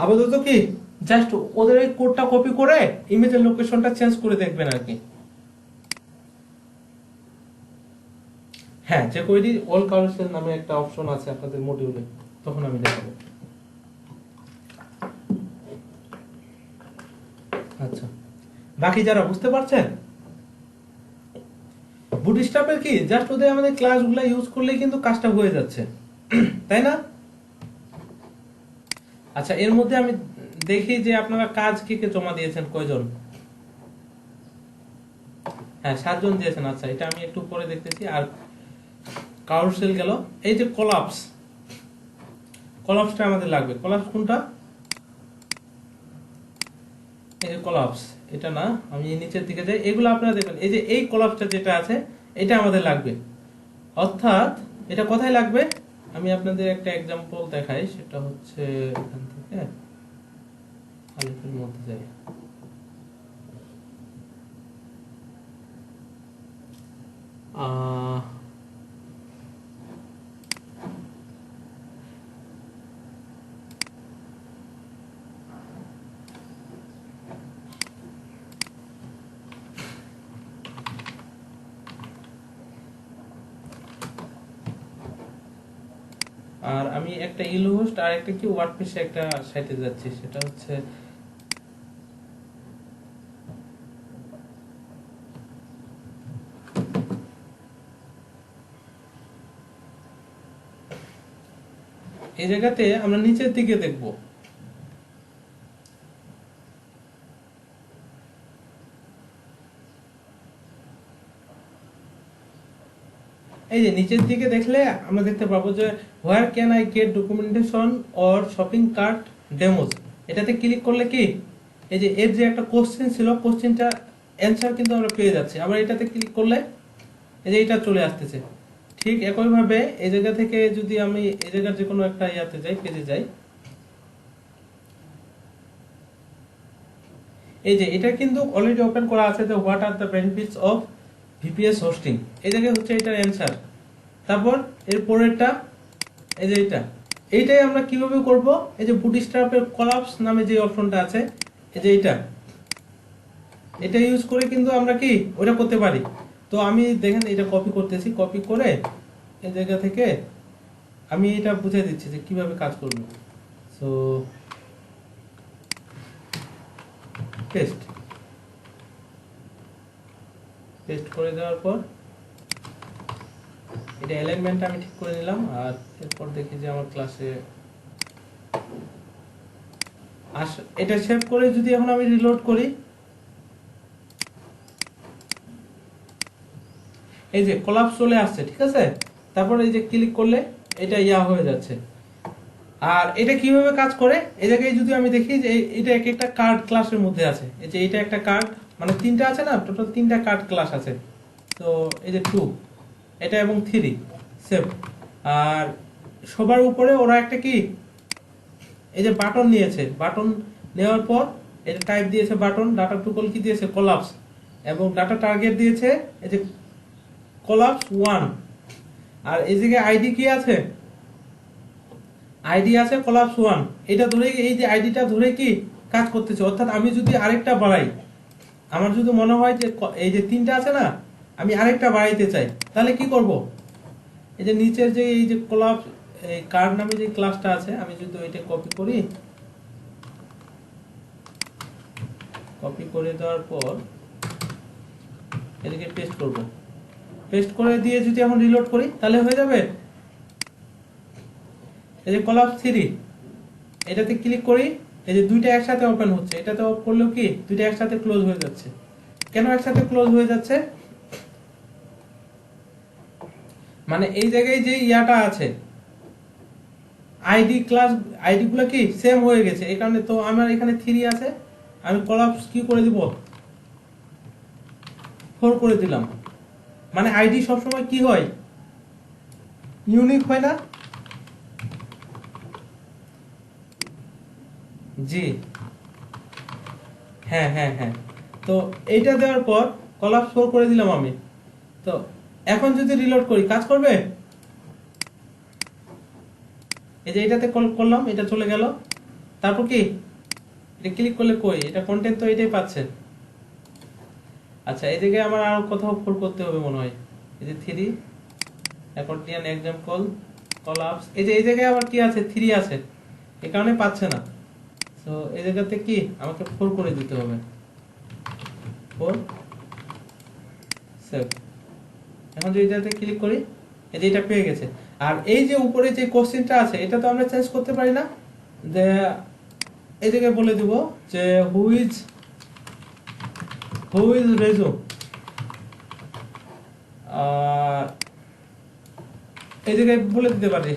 আপাতত কি জাস্ট ওদের এই কোডটা কপি করে ইমেজের লোকেশনটা চেঞ্জ করে দেখবেন আর কি। হ্যাঁ, যে কোয়েরি অল কারোসেল নামে একটা অপশন আছে আপনাদের মডিউলে, তখন আমি দেখাবো। আচ্ছা, বাকি যারা বুঝতে পারছেন, বুটস্ট্র্যাপের কি জাস্ট ওদের আমাদের ক্লাসগুলো ইউজ করলেই কিন্তু কাজটা হয়ে যাচ্ছে, তাই না? আচ্ছা, এর মধ্যে আমি দেখি যে আপনারা কাজ কে কে জমা দিয়েছেন, কয়জন? হ্যাঁ, 7 জন দিয়েছেন। আচ্ছা, এটা আমি একটু পরে দেখতেছি। আর কারোসেল গেল, এই যে কলাপসটা আমাদের লাগবে। কলাপস কোনটা? এই যে কলাপস, এটা না, আমি নিচের দিকে যাই। এগুলো আপনারা দেখবেন, এই যে এই কলাপসটা যেটা আছে, এটা আমাদের লাগবে। অর্থাৎ এটা কোথায় লাগবে, আমি আপনাদের একটা এক্সাম্পল দেখাই। সেটা হচ্ছে এখান থেকে আলিফের মধ্যে যাই। আর আমি একটা ইলো হোস্ট আর একটা কি ওয়ার্ডপ্রেসে একটা সাইটে যাচ্ছি, সেটা হচ্ছে এই জায়গাতে আমরা নিচের দিকে দেখব। এই যে নিচের দিকে দেখলে আমরা দেখতে পাবো যে where can I get documentation or shopping cart demos, এটাতে ক্লিক করলে কি এই যে এর যে একটা কোশ্চেন ছিল, কোশ্চেনটা অ্যান্সার কিন্তু আমরা পেয়ে যাচ্ছি। আবার এটাতে ক্লিক করলে এই যে এটা চলে আসতেছে। ঠিক একইভাবে এই জায়গা থেকে যদি আমি এই জায়গার যে কোনো একটা ইয়াতে যাই, পেজে যাই, এই যে এটা কিন্তু অলরেডি ওপেন করা আছে যে what are the benefits of VPS hosting, এই জায়গায় হচ্ছে এটার অ্যান্সার। তারপর এর পরেরটা এই যে এইটাই আমরা কিভাবে করব, এই যে বুটস্ট্র্যাপের কলাপস নামে যে অপশনটা আছে, এই যে এটা ইউজ করে কিন্তু আমরা কি ওটা করতে পারি। তো আমি দেখেন এটা কপি করতেছি, কপি করে এই জায়গা থেকে আমি এটা বুঝিয়ে দিচ্ছি যে কিভাবে কাজ করব। সো পেস্ট করে দেওয়ার পর এটা অ্যালাইনমেন্টটা আমি ঠিক করে নিলাম। আর এরপর দেখি যে আমার ক্লাসে এটা সেভ করে যদি এখন আমি রিলোড করি, এই যে কোলাপস চলে আসছে, ঠিক আছে। তারপর এই যে ক্লিক করলে এটা ইয়া হয়ে যাচ্ছে। আর এটা কিভাবে কাজ করে, এই জায়গায় যদি আমি দেখি যে এটা এক একটা কার্ড ক্লাসের মধ্যে আছে, এই যে এটা একটা কার্ড, মানে তিনটা আছে না, টোটাল তিনটা কার্ড ক্লাস আছে। তো এই যে 2 এটা এবং 3 সেভ। আর সবার উপরে ওরা একটা কি এই যে বাটন নিয়েছে, বাটন নেওয়ার পর এটা টাইপ দিয়েছে বাটন, ডাটা টুকল কি দিয়েছে কোলাপস, এবং ডাটা টার্গেট দিয়েছে এই যে কোলাপস 1। আর এই জায়গায় আইডি কি আছে, আইডি আছে কোলাপস 1। এটা ধরে এই যে আইডিটা ধরে কি কাজ করতেছে। অর্থাৎ আমি যদি আরেকটা বাড়াই, আমার যদি মনে হয় যে এই যে তিনটা আছে না, আমি আরেকটা বাড়াইতে চাই, তাহলে কি করব, এই যে নিচের যে এই যে কোলাপস এই কার্ড নামে যে ক্লাসটা আছে, আমি যদি ওইটা কপি করে দেওয়ার পর এদিকে পেস্ট করব, পেস্ট করে দিয়ে যদি এখন রিলোড করি তাহলে হয়ে যাবে। এই যে কোলাপস 3 এটাতে ক্লিক করি, এই যে দুইটা একসাথে ওপেন হচ্ছে, এটাতে অফ করলেও কি দুইটা একসাথে ক্লোজ হয়ে যাচ্ছে। কেন একসাথে ক্লোজ হয়ে যাচ্ছে, মানে এই জায়গায় যে ইয়াটা আছে আইডি ক্লাস, আইডি গুলো কি সেম হয়ে গেছে, এই কারণে। তো আমার এখানে 3 আছে, আমি কোলাপস কি করে দিব 4 করে দিলাম। মানে আইডি সবসময় কি হয়, ইউনিক হয় না। জি হ্যাঁ হ্যাঁ হ্যাঁ। তো এইটা দেওয়ার পর কোলাপস 4 করে দিলাম আমি। তো এখন যদি রিলোড করি কাজ করবে, এই যে এটাতে কল করলাম, এটা চলে গেল। তারপর কি এটা ক্লিক করলে কই, এটা কন্টেন্ট তো এটাই পাচ্ছে। আচ্ছা এই জায়গায় আমার আরো কোথাও ফোর করতে হবে মনে হয়, এই যে 3 অ্যাকর্ডিয়ান এক্সাম্পল কোলাপস, এই যে এই জায়গায় আবার কি আছে 3 আছে, এই কারণে পাচ্ছে না। তো এই জায়গাতে কি আমাকে 4 করে দিতে হবে, 4 সেভ। এখন যদি এটাতে ক্লিক করি, এই যে এটা পেয়ে গেছে। আর এই যে উপরে যে কোশ্চেনটা আছে, এটা তো আমরা চেঞ্জ করতে পারি না, যে এই জায়গায় বলে দিব যে হু ইজ রেজু, আর এই জায়গায় বলে দিতে পারি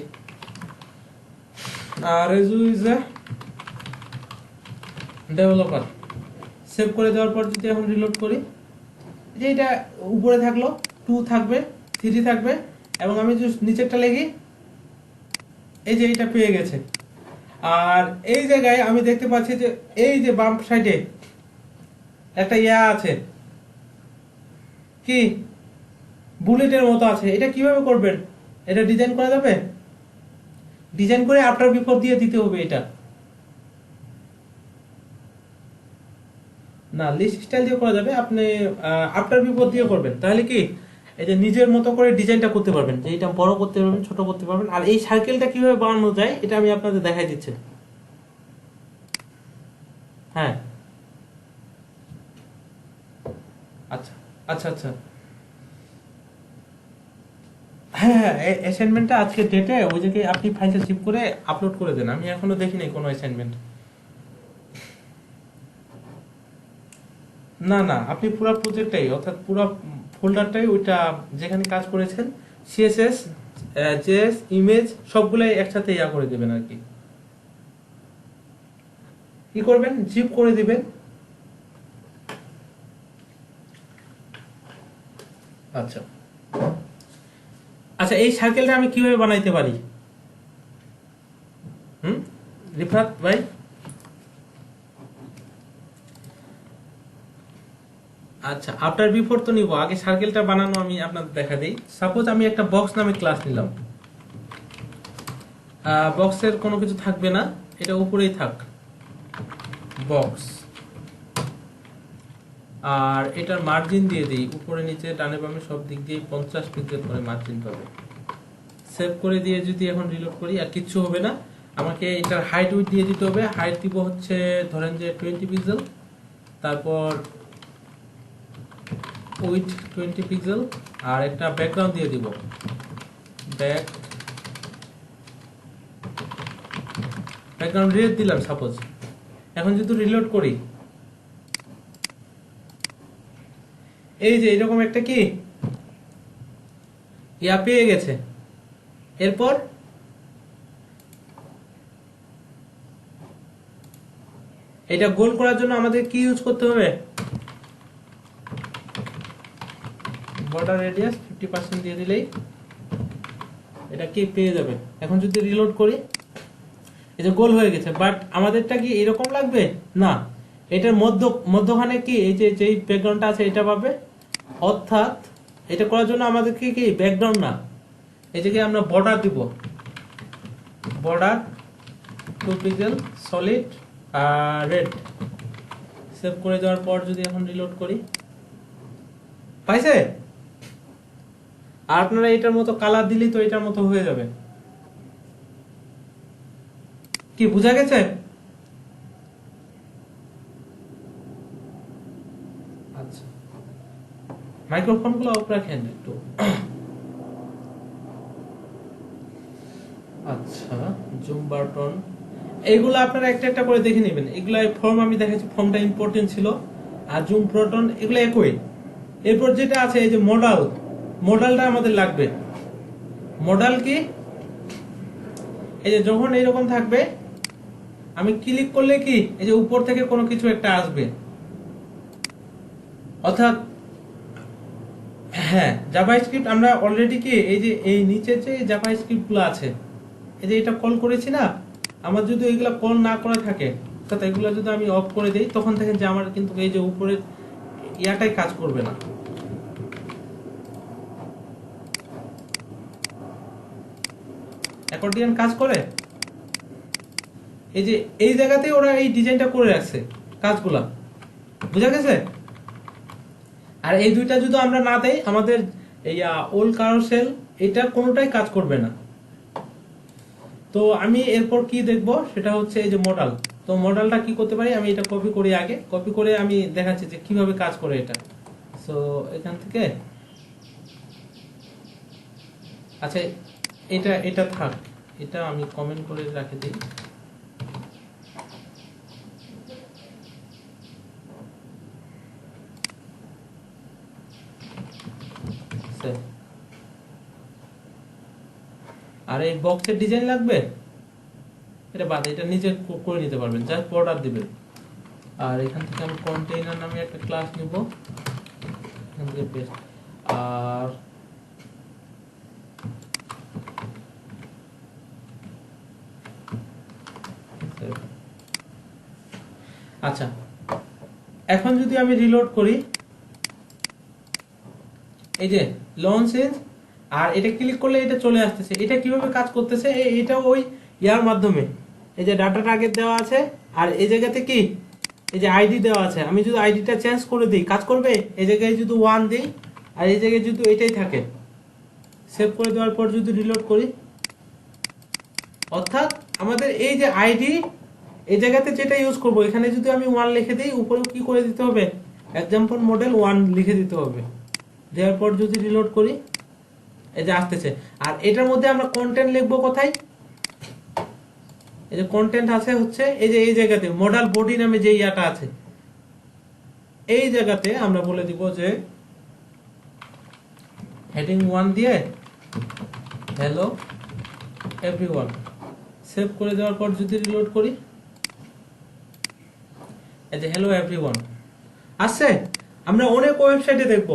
রেজু ইজ এ ডেভেলপার। সেভ করে দেওয়ার পর যদি এখন রিলোড করি, যে এটা উপরে থাকলো 2 থাকবে, 3 থাকবে, এবং আমি যদি নিচেরটা লিখি, এই যে এটা পেয়ে গেছে। আর এই জায়গায় আমি দেখতে পাচ্ছি যে এই যে বাম সাইডে একটা ইয়া আছে, কি বুলেটের মতো আছে। এটা কিভাবে করবেন, এটা ডিজাইন করা যাবে, ডিজাইন করে আফটার বিফোর দিয়ে দিতে হবে। এটা না লিস্ট স্টাইল দিয়ে করা যাবে, আপনি আফটার বিফোর দিয়ে করবেন, তাহলে কি এই যে নিজের মতো করে ডিজাইনটা করতে পারবেন, যে এটা বড় করতে পারবেন, ছোট করতে পারবেন। আর এই সার্কেলটা কিভাবে বানানো যায় এটা আমি আপনাদের দেখাই দিচ্ছি। হ্যাঁ, আচ্ছা আচ্ছা আচ্ছা, হ্যাঁ হ্যাঁ, অ্যাসাইনমেন্টটা আজকে ডেটে ওই জায়গায় আপনি ফাইলটা জিপ করে আপলোড করে দেন। আমি এখনো দেখিনি কোনো অ্যাসাইনমেন্ট। না না, আপনি পুরো প্রজেক্টটাই, অর্থাৎ পুরো ফোল্ডারটাই, ওইটা যেখানে কাজ করেছেন সিএসএস, জেএস, ইমেজ সবগুলাই একসাথে ইয়া করে দেবেন আর কি। কি করবেন, জিপ করে দিবেন। আচ্ছা আচ্ছা, এই সার্কেলটা আমি কিভাবে বানাইতে পারি? হুম, রিফাত ভাই, আচ্ছা আফটার বিফোর তো নিব, আগে সার্কেলটা বানানো আমি আপনাদের দেখা দিই। সাপোজ আমি একটা বক্স নামে ক্লাস নিলাম, বক্সের কোনো কিছু থাকবে না, এটা উপরেই থাক বক্স। আর এটার মার্জিন দিয়ে দিই উপরে নিচে ডানে বামে সব দিক দিয়ে 50 পিক্সেল করে মার্জিন পাবে। সেভ করে দিয়ে যদি এখন রিলোড করি আর কিচ্ছু হবে না। আমাকে এটার হাইট উইথ দিয়ে দিতে হবে। হাইট দিব হচ্ছে ধরেন যে 20 পিক্সেল, তারপর উইথ 20 পিক্সেল, আর একটা ব্যাকগ্রাউন্ড দিয়ে দিব, ব্যাকগ্রাউন্ড রেড দিলাম সাপোজ। এখন যদি রিলোড করি, এই যে এরকম একটা কি ইয়া পেয়ে গেছে। এরপর এটা গোল করার জন্য আমাদের কি ইউজ করতে হবে, বর্ডার রেডিয়াস 50% দিয়ে দিলেই এটা কি পেয়ে যাবে। এখন যদি রিলোড করি, এই যে গোল হয়ে গেছে, বাট আমাদেরটা কি এরকম লাগবে না, এটার মধ্যখানে কি এই যে যেই ব্যাকগ্রাউন্ডটা আছে এটা পাবে। অর্থাৎ এটা করার জন্য আমাদেরকে কি ব্যাকগ্রাউন্ড না, এই জায়গায় আমরা বর্ডার দিব, border 2 pixel solid red. Save করে দেওয়ার পর যদি এখন রিলোড করি, পাইছে? আর আপনারা এটার মতো কালার দিলেই তো এটার মতো হয়ে যাবে। কি বুঝা গেছে? আচ্ছা, মাইক্রোফোন গুলো অফ রাখেন একটু। আচ্ছা, জুম বাটন এইগুলো আপনারা একটা একটা করে দেখে নেবেন। এগুলো ফর্ম আমি দেখাচ্ছি, ফর্মটা ইম্পর্টেন্ট ছিল। আর জুম বাটন এগুলো একই। এরপর যেটা আছে এই যে মডেলটা আমাদের লাগবে। মডেল কি, এই যে যখন এইরকম থাকবে আমি ক্লিক করলে কি এই যে উপর থেকে কোনো কিছু একটা আসবে। অর্থাৎ হ্যাঁ, জাভাস্ক্রিপ্ট আমরা অলরেডি কি এই যে এই নিচে যে জাভাস্ক্রিপ্ট গুলো আছে, এই যে এটা কল করেছি না, আমার যদি এগুলা কল না করা থাকে, অর্থাৎ এগুলো যদি আমি অফ করে দিই, তখন থেকে যে আমার কিন্তু এই যে উপরের ইয়াটাই কাজ করবে না। অ্যাকর্ডিয়ন কাজ করে, এই যে এই জায়গাতেই ওরা এই ডিজাইনটা করে রাখছে কাজগুলা, বুঝা গেছে? আর এই দুইটা যদি আমরা না দেই, আমাদের এই ওল কারোসেল এটা কোনোটাই কাজ করবে না। তো আমি এরপর কি দেখব সেটা হচ্ছে এই যে মডেল। তো মডেলটা কি করতে পারি, আমি এটা কপি করি, আগে কপি করে আমি দেখাচ্ছি যে কিভাবে কাজ করে এটা। সো এখান থেকে আচ্ছা, এটা থাক, এটা আমি কমেন্ট করে রাখে দিই। আর এই বক্সের ডিজাইন লাগবে, এটা বাদ, এটা নিজে করে নিতে পারবেন, জাস্ট বর্ডার দিবেন। আর এখান থেকে আমি কন্টেইনার নামে একটা ক্লাস নিব, এখান থেকে পেস্ট। আর আচ্ছা, এখন যদি আমি রিলোড করি, এই যে লঞ্চ চেঞ্জ, আর এটা ক্লিক করলে এটা চলে আসতেছে। এটা কিভাবে কাজ করতেছে, এটা ওই ইয়ার মাধ্যমে, এই যে ডাটা টার্গেট দেওয়া আছে, আর এই জায়গাতে কি এই যে আইডি দেওয়া আছে। আমি যদি আইডিটা চেঞ্জ করে দিই, কাজ করবে। এই জায়গায় যদি 1 দিই আর এই জায়গায় যদি এটাই থাকে, সেভ করে দেওয়ার পর যদি রিলোড করি, অর্থাৎ আমাদের এই যে আইডি এই জায়গাতে যেটা ইউজ করব, এখানে যদি আমি 1 লিখে দিই, উপরেও কি করে দিতে হবে, এক্সাম্পল মডেল 1 লিখে দিতে হবে। দেওয়ার পর যদি রিলোড করি, এই যে আসতেছে। আর এটার মধ্যে আমরা কন্টেন্ট লিখবো কোথায়, এই যে কন্টেন্ট আছে হচ্ছে এই যে এই জায়গাতে মডেল বডি নামে যে ইয়াটা আছে, এই জায়গাতে আমরা বলে দিব যে হেডিং 1 দিয়ে হ্যালো এভরিওয়ান। সেভ করে দেওয়ার পর যদি রিলোড করি, এই যে হ্যালো এভরিওয়ান আসছে। আমরা অনেক ওয়েবসাইটে দেখব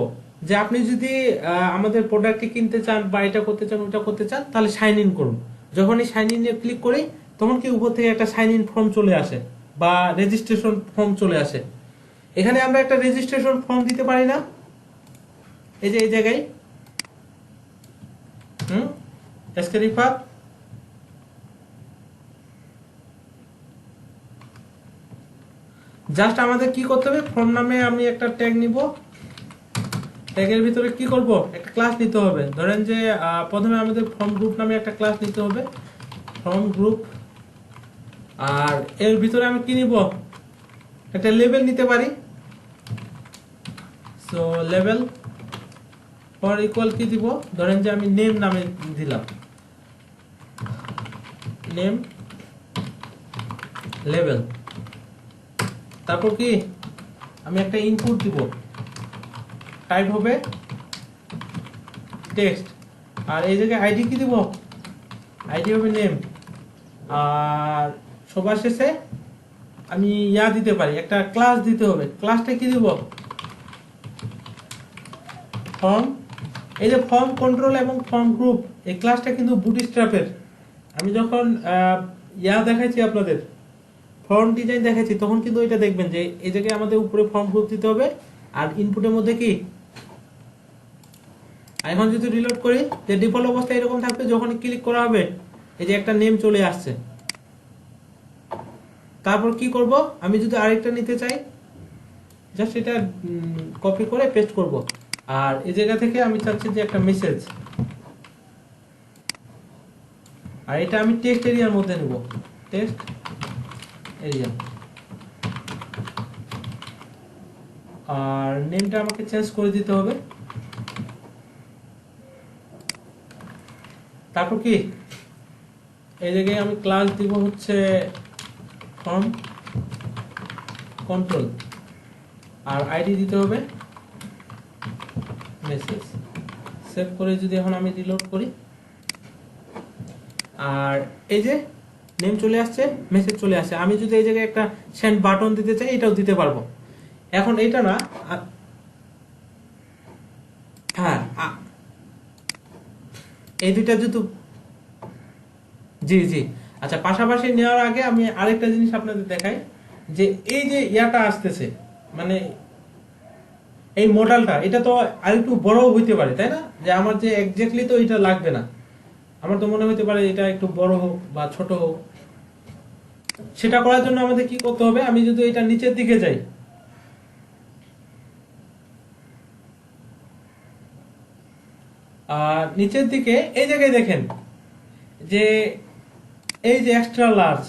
যে আপনি যদি আমাদের প্রোডাক্টটি কিনতে চান বা এটা করতে চান ওটা করতে চান, তাহলে সাইন ইন করুন। যখনই সাইন ইন এ ক্লিক করি, তখন কি উপর থেকে একটা সাইন ইন ফর্ম চলে আসে বা রেজিস্ট্রেশন ফর্ম চলে আসে। এখানে আমরা একটা রেজিস্ট্রেশন ফর্ম দিতে পারি না, এই যে এই জায়গায় এসকেরিফা, জাস্ট আমাদের কি করতে হবে, ফর্ম নামে আমি একটা ট্যাগ নিব, ট্যাগের ভিতরে কি করব, একটা ক্লাস নিতে হবে। ধরেন যে প্রথমে আমাদের ফর্ম গ্রুপ নামে একটা ক্লাস নিতে হবে, ফর্ম গ্রুপ। আর এর ভিতরে আমি কি নিব, একটা লেবেল নিতে পারি। সো লেবেল ফর ইকুয়াল কি দিব, ধরেন যে আমি নেম নামে দিলাম, নেম লেবেল। তারপর কি আমি একটা ইনপুট দিব, টাইপ হবে টেক্সট। আর এই জায়গায় আইডি কি দিব, আইডি হবে নেম। আর সবার শেষে আমি ইয়া দিতে পারি, একটা ক্লাস দিতে হবে। ক্লাসটা কি দিব, ফর্ম। এই যে ফর্ম কন্ট্রোল এবং ফর্ম গ্রুপ, এই ক্লাসটা কিন্তু বুটস্ট্র্যাপের। আমি যখন ইয়া দেখাচ্ছি আপনাদের, ফর্ম ডিজাইন দেখাচ্ছি, তখন কিন্তু এটা দেখবেন যে এই জায়গায় আমাদের উপরে ফর্ম গ্রুপ দিতে হবে। আর ইনপুটের মধ্যে কি, এখন যদি রিলোড করি, যে ডিফল্ট অবস্থা এরকম থাকবে, যখন ক্লিক করা হবে এই যে একটা নেম চলে আসছে। তারপর কি করব, আমি যদি আরেকটা নিতে চাই, জাস্ট এটা কপি করে পেস্ট করব। আর এই জায়গা থেকে আমি চাচ্ছি যে একটা মেসেজ, আর এটা আমি টেক্সট এরিয়ার মধ্যে নেব, টেক্সট এরিয়া। আর নেমটা আমাকে চেঞ্জ করে দিতে হবে। তারপর কি এই জায়গায় আমি ক্লাস দিব হচ্ছে ফর্ম কন্ট্রোল, আর আইডি দিতে হবে মেসেজ। সেভ করে যদি এখন আমি রিলোড করি, আর এই যে নেম চলে আসছে, মেসেজ চলে আসছে। আমি যদি এই জায়গায় একটা সেন্ড বাটন দিতে চাই, এটাও দিতে পারবো। এখন এটা না, হ্যাঁ এই দুইটা যেহেতু, জি জি, আচ্ছা, পাশাপাশি নেওয়ার আগে আমি আরেকটা জিনিস আপনাদের দেখাই, যে এই যে ইয়াটা আসতেছে, মানে এই মডেলটা, এটা তো আরেকটু বড় হইতে পারে, তাই না? যে আমার যে এক্স্যাক্টলি তো এটা লাগবে না, আমার তো মনে হতে পারে এটা একটু বড় হোক বা ছোট হোক। সেটা করার জন্য আমাদের কি করতে হবে, আমি যদি এটা নিচের দিকে যাই, আর নিচের দিকে এই জায়গায় দেখেন যে এই যে এক্সট্রা লার্জ,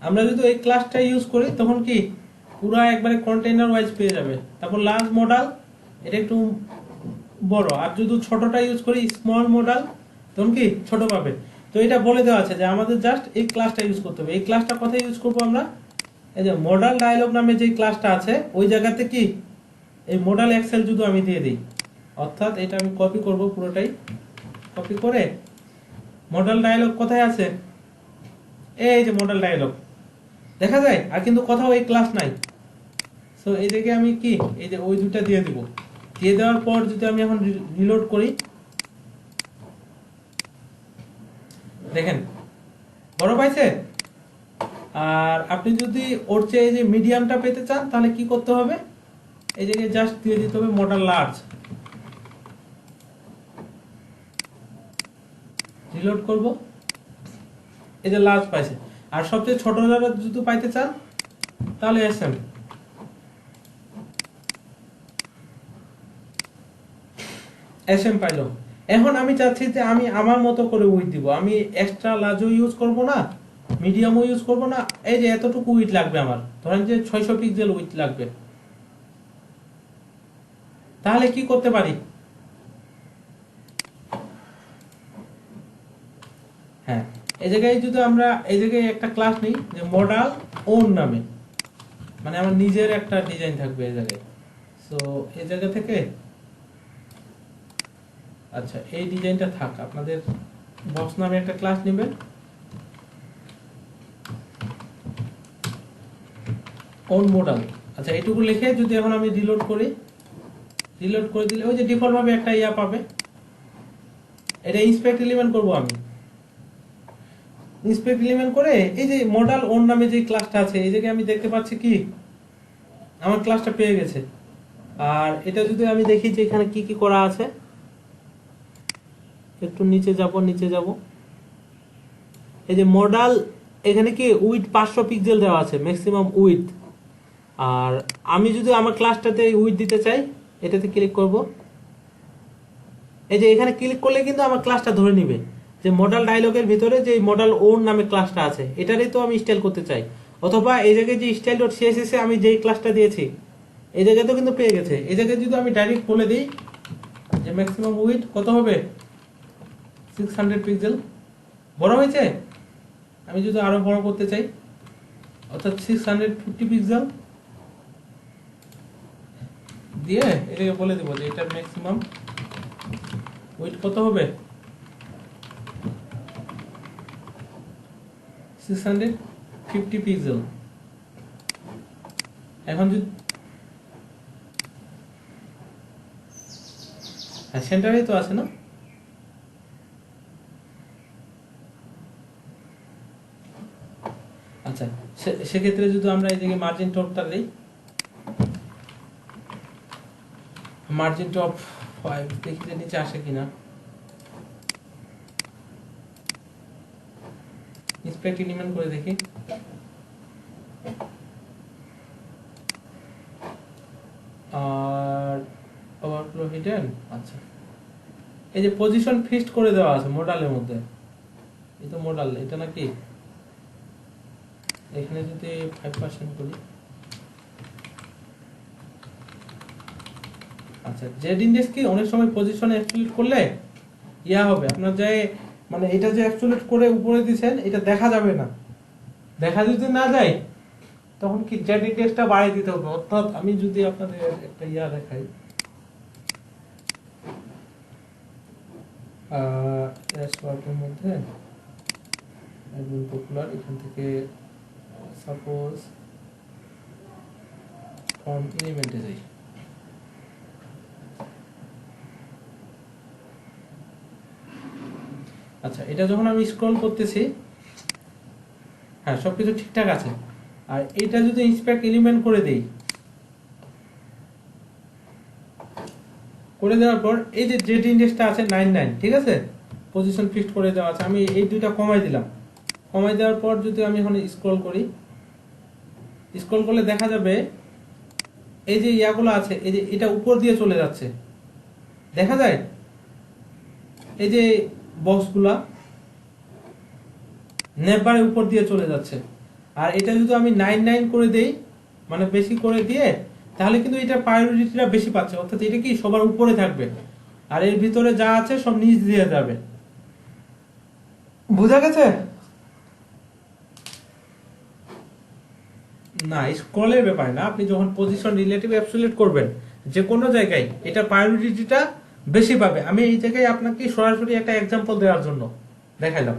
আমরা যদি এই ক্লাসটা ইউজ করি, তখন কি পুরো একবারে কন্টেইনার ওয়াইজ পেয়ে যাবে। তারপর লার্জ মডেল, এটা একটু বড়। আর যদি ছোটটা ইউজ করি, স্মল মডেল, তখন কি ছোট পাবে। তো এটা বলে দেওয়া আছে যে আমাদের জাস্ট এই ক্লাসটা ইউজ করতে হবে। এই ক্লাসটা কোথায় ইউজ করবো আমরা, এই যে মডেল ডায়লগ নামে যে ক্লাসটা আছে, ওই জায়গাতে কি এই মডেল এক্সেল যদি আমি দিয়ে দিই, অর্থাৎ এটা আমি কপি করব পুরোটাই, কপি করে মডেল ডায়লগ কোথায় আছে, এই যে মডেল ডায়লগ দেখা যায়, আর কিন্তু কোথাও এই ক্লাস নাই। সো এই দিকে আমি কি এই যে ওই দুটো দিয়ে দিব। দিয়ে দেওয়ার পর যদি আমি এখন রিলোড করি, দেখেন বড় পাইছে। আর আপনি যদি ওর চেয়ে যে মিডিয়ামটা পেতে চান, তাহলে কি করতে হবে, এই জায়গায় জাস্ট দিয়ে দিতে হবে মডেল লার্জ। রিলোড করব, এই যে লার্জ পাইছে। আর সবচেয়ে ছোট যদি পাইতে চান, তাহলে এসএম। এসএম পাইলো। এখন আমি চাচ্ছি যে আমি আমার মতো করে উইথ দিব, আমি এক্সট্রা লার্জও ইউজ করব না, মিডিয়ামও ইউজ করব না, এই যে এতটুকু উইথ লাগবে আমার, ধরেন যে 600 পিক্সেল উইথ লাগবে। তাহলে কি করতে পারি? হ্যাঁ, এই জায়গায় যদি আমরা এই জায়গায় একটা ক্লাস নিই যে মডেল ওন নামে, মানে আমার নিজের একটা ডিজাইন থাকবে এই জায়গায়। সো এই জায়গা থেকে আচ্ছা এই ডিজাইনটা থাক, আপনাদের বক্স নামে একটা ক্লাস নেবেন, ওন মডেল। আচ্ছা এটুকু লিখে যদি এখন আমি রিলোড করি, রিলোড করে দিলে ওই যে ডিফল্ট ভাবে একটা ইয়া পাবে, এটা ইন্সপেক্ট এলিমেন্ট করব আমি। ইন্সপেক্ট এলিমেন্ট করে এই যে মডেল ওন নামে যে ক্লাসটা আছে এই জায়গায় আমি দেখতে পাচ্ছি কি আমার ক্লাসটা পেয়ে গেছে। আর এটা যদি আমি দেখি যে এখানে কি কি করা আছে, একটু নিচে যাব, নিচে যাব, এই যে মডেল এখানে কি উইথ 500 পিক্সেল দেওয়া আছে ম্যাক্সিমাম উইথ। আর আমি যদি আমার ক্লাসটাতে উইথ দিতে চাই, এটাতে ক্লিক করব, এই যে এখানে ক্লিক করলে কিন্তু আমার ক্লাসটা ধরে নিবে যে মডেল ডায়লগের ভিতরে যে মডেল ওন নামে ক্লাসটা আছে এটারই তো আমি স্টাইল করতে চাই। অথবা এই জায়গায় যে স্টাইল ডট সিএসএস এ আমি যেই ক্লাসটা দিয়েছি এই জায়গায় তো কিন্তু পেয়ে গেছে। এই জায়গায় যদি আমি ডাইরেক্ট বলে দিই যে ম্যাক্সিমাম উইথ কত হবে 600 পিক্সেল, বড় হয়েছে, আমি যদি আরো বড় করতে চাই অর্থাৎ 650 পিক্সেল দিয়ে এটাকে বলে দেবো যে এটার ম্যাক্সিমাম উইথ কত হবে 650 পিক্সেল। এখন যদি হ্যাঁ সেন্টারেই তো আছে না, আচ্ছা সেক্ষেত্রে যদি আমরা এই দিকে মার্জিন টপটা দিই, মার্জিন টপ 5 দেখি যে নিচে আসে কিনা, ইন্সপেক্ট এলিমেন্ট করে দেখি, আর ওভারফ্লো হিডেন। আচ্ছা এই যে পজিশন ফিক্সড করে দেওয়া আছে মডেলের মধ্যে, এই তো মডেল এটা নাকি, এখানে যদি 5% করি, আচ্ছা জেড ইন্ডেক্স কি অনেক সময় পজিশনে অ্যাকচুয়েট করলে ইয়া হবে আপনার, যে মানে এটা যে অ্যাকচুয়েট করে উপরে দিবেন এটা দেখা যাবে না, দেখা যদি না যায় তখন কি জেড ইন্ডেক্সটা বাড়িয়ে দিতে হবে। অর্থাৎ আমি যদি আপনাদের একটা ইয়া দেখাই, ওয়ার্কের মধ্যে একদম পপুলার, এখান থেকে সাপোজ ফন্ট এলিমেন্টে যাই, আচ্ছা এটা যখন আমি স্ক্রল করতেছি হ্যাঁ সবকিছু ঠিকঠাক আছে। আর এটা যদি ইন্সপেক্ট এলিমেন্ট করে দেই, করে দেওয়ার পর এই যে জেড ইন্ডেক্সটা আছে 99, ঠিক আছে, পজিশন ফিক্সড করে দেওয়া আছে, আমি এই দুইটা কমাই দিলাম। কমাই দেওয়ার পর যদি আমি এখন স্ক্রল করি, স্ক্রল করলে দেখা যাবে এই যে ইয়াগুলো আছে এই যে এটা উপর দিয়ে চলে যাচ্ছে, দেখা যায় এই যে বক্সগুলা নেভারের উপর দিয়ে চলে যাচ্ছে। আর এটা যদি আমি 99 করে দেই, মানে বেশি করে দিয়ে, তাহলে কিন্তু এটা প্রায়োরিটিটা বেশি পাচ্ছে, অর্থাৎ এটা কি সবার উপরে থাকবে আর এর ভিতরে যা আছে সব নিচ দিয়ে যাবে। বুঝা গেছে? না স্ক্রলের ব্যাপার না, আপনি যখন পজিশন রিলেটিভ অ্যাবসলিউট করবেন যে কোনো জায়গায় এটা প্রায়োরিটিটা বেশি পাবে। আমি এই জায়গায় আপনাকে সরাসরি একটা এক্সাম্পল দেওয়ার জন্য দেখাইলাম।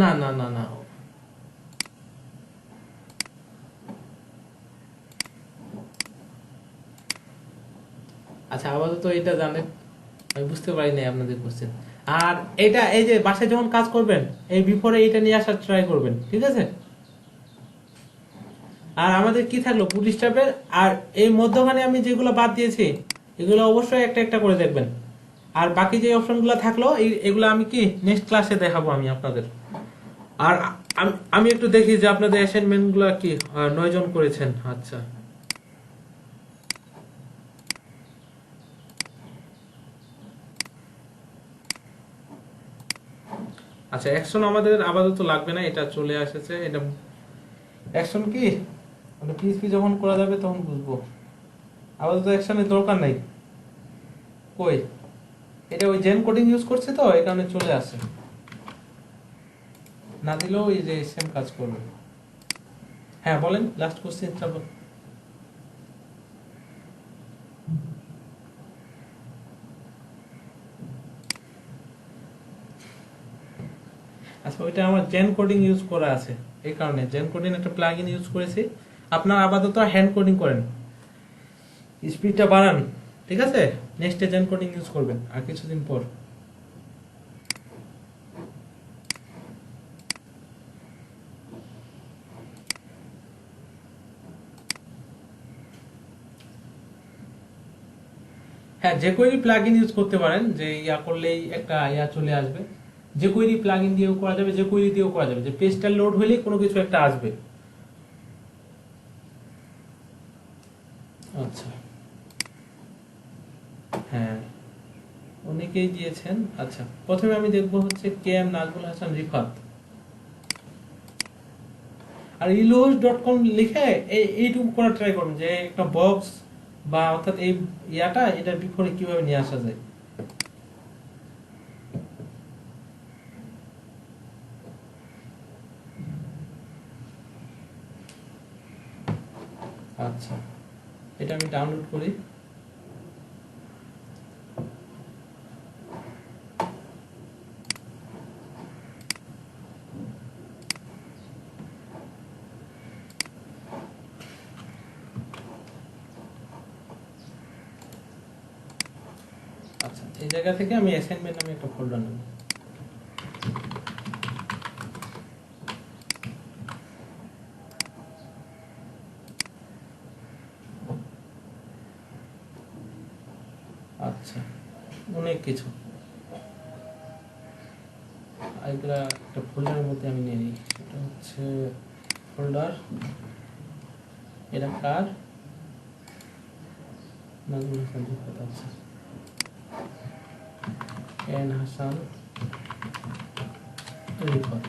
না না না না, আচ্ছা আপাতত এটা জানেন, আমি বুঝতে পারি নাই আপনাদের কোশ্চেন। আর এটা এই যে বাসায় যখন কাজ করবেন এই বিফোরে এটা নিয়ে আসার ট্রাই করবেন, ঠিক আছে? আর আমাদের কি থাকলো বুটস্ট্র্যাপের, আর এই মধ্যখানে আমি যেগুলো বাদ দিয়েছি এগুলো অবশ্যই একটা একটা করে দেখবেন। আর বাকি যে অপশনগুলো থাকলো এগুলো আমি কি নেক্সট ক্লাসে দেখাবো আমি আপনাদের। আর আমি একটু দেখি যে আপনাদের অ্যাসাইনমেন্ট গুলো কি 9 জন করেছেন। আচ্ছা আচ্ছা, অ্যাকশন আমাদের আপাতত লাগবে না, এটা চলে আসছে। এটা অ্যাকশন কি মানে পিএইচপি যখন করা যাবে তখন বুঝবো, আপাতত অ্যাকশনের দরকার নাই। কই এটা ওই জেন কোডিং ইউজ করছে তো এই কারণে চলে আসে, না দিলেও এই যে সেম কাজ করবে। হ্যাঁ বলেন, লাস্ট কোশ্চেনটা। আচ্ছা ওইটা আমার জেন কোডিং ইউজ করা আছে, এই কারণে জেন কোডিং একটা প্লাগইন ইউজ করেছি। আপনার আপাতত হ্যান্ড কোডিং করেন, স্পিডটা বাড়ান, ঠিক আছে? নেক্সটে জেন কোডিং ইউজ করবেন আর কিছুদিন পর। হ্যাঁ jQuery প্লাগইন ইউজ করতে পারেন, যে ইয়া করলেই একটা ইয়া চলে আসবে। jQuery প্লাগইন দিয়েও করা যাবে, jQuery দিয়েও করা যাবে, যে পেজটা লোড হলেই কোনো কিছু একটা আসবে। আচ্ছা হ্যাঁ অনেকেই দিয়েছেন। আচ্ছা প্রথমে আমি দেখবো হচ্ছে কে এম নাজমুল হাসান রিফাত। আর ilohos.com লিখে এইটুকু করা ট্রাই করুন, যে একটা বক্স বা অর্থাৎ এই ইয়াটা এটার বিপরীত কিভাবে নিয়ে আসা যায়। আচ্ছা এটা আমি ডাউনলোড করি। আচ্ছা এই জায়গা থেকে আমি অ্যাসাইনমেন্ট নামে একটা ফোল্ডার নেব। আচ্ছা অনেক কিছু, এগুলা একটা ফোল্ডারের মধ্যে আমি নিয়ে নিই। এটা হচ্ছে ফোল্ডার, এটা কার? নাজমুল হাসান রিফাত। আচ্ছা এন হাসান রিফাত।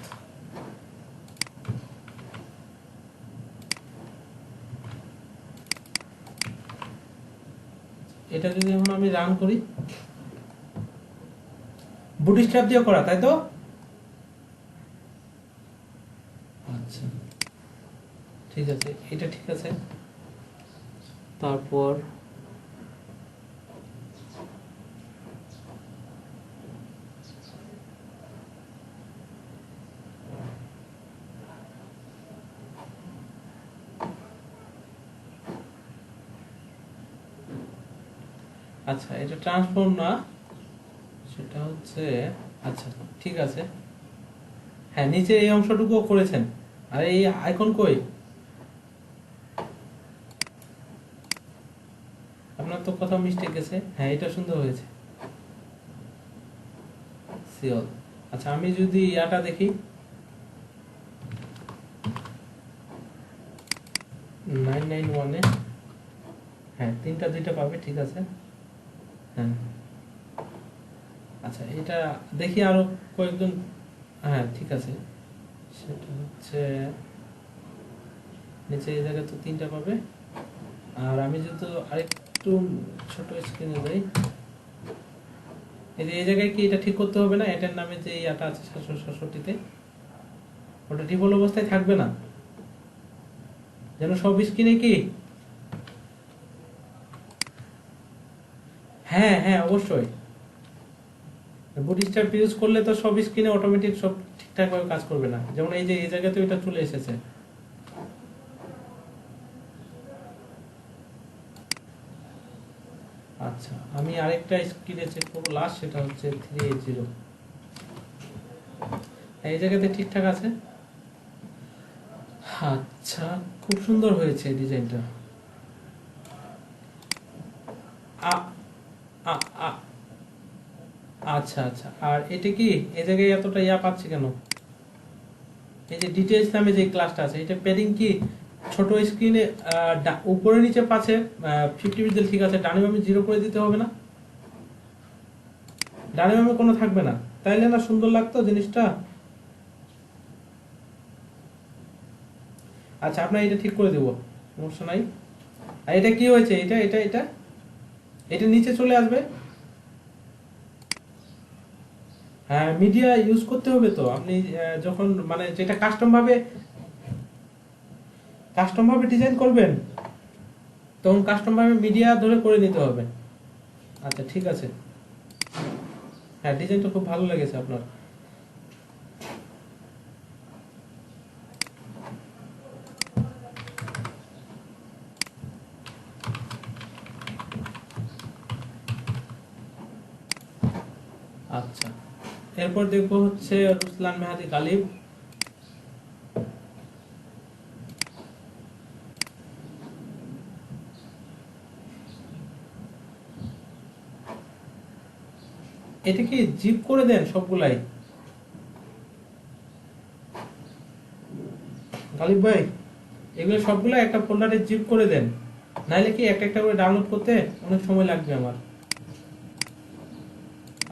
এটা যদি এখন আমি রান করি, বুটস্ট্র্যাপ দিয়ে করা তাই তো? আচ্ছা ঠিক আছে, এটা ঠিক আছে। তারপর আচ্ছা এটা ট্রান্সফর্ম না, সেটা হচ্ছে আচ্ছা ঠিক আছে। হ্যাঁ নিচে এই অংশটুকুও করেছেন, আর এই আইকন কই? আপনার তো কথা মিস্টেক গেছে। হ্যাঁ এটা সুন্দর হয়েছে, সিওল। আচ্ছা আমি যদি ইয়াটা দেখি 991-এ, হ্যাঁ 3টা 2টা পাবে, ঠিক আছে। হ্যাঁ আচ্ছা এটা দেখি আরো কয়েকজন। হ্যাঁ ঠিক আছে, সেটা হচ্ছে নিচে এই জায়গায় তো 3টা পাবে। আর আমি যেহেতু আরেকটু ছোট স্ক্রিনে যাই, এই যে এই জায়গায় কি এটা ঠিক করতে হবে না? এটার নামে যে ইয়াটা আছে 767-তে, ওটা ডিফল্ট অবস্থায় থাকবে না, যেন সব স্ক্রিনে কি। হ্যাঁ হ্যাঁ অবশ্যই, বুটস্ট্র্যাপ ইউজ করলে তো সব স্ক্রিনে অটোমেটিক সব ঠিকঠাক ভাবে কাজ করবে না। যেমন এই যে এই জায়গাতে এটা চলে এসেছে। আচ্ছা আমি আরেকটা স্ক্রিনে চেক করবো লাস্ট, সেটা হচ্ছে 380। এই জায়গাতে ঠিকঠাক আছে। আচ্ছা খুব সুন্দর হয়েছে ডিজাইনটা। আ আ আ আচ্ছা আচ্ছা, আর এটা কি এই জায়গায় এতটা পাচ্ছে কেন? এই যে ডিটেইলস নামে যে ক্লাসটা আছে, এটা প্যাডিং কি ছোট স্ক্রিনে উপরে নিচে পাচ্ছে 50 পিক্সেল, ঠিক আছে, ডানে বামে 0 করে দিতে হবে না? ডানে বামে কোনো থাকবে না, তাইলে না সুন্দর লাগতো জিনিসটা। আচ্ছা, আপনার এটা ঠিক করে দেবো, সমস্যা নাই। আর এটা কি হয়েছে, এটা এটা এটা এটা নিচে চলে আসবে। হ্যাঁ, মিডিয়া ইউজ করতে হবে তো। আপনি যখন মানে যেটা কাস্টম ভাবে ডিজাইন করবেন, তখন কাস্টম ভাবে মিডিয়া ধরে করে নিতে হবে। আচ্ছা ঠিক আছে। হ্যাঁ, ডিজাইনটা খুব ভালো লেগেছে আপনার। আচ্ছা, এরপর দেখবো হচ্ছে রুসলান মেহাদি গালিব। এটা কি জিপ করে দেন সবগুলাই গালিব ভাই? এগুলো সবগুলো একটা ফোল্ডারে জিপ করে দেন, নাইলে কি একটা একটা করে ডাউনলোড করতে অনেক সময় লাগবে আমার।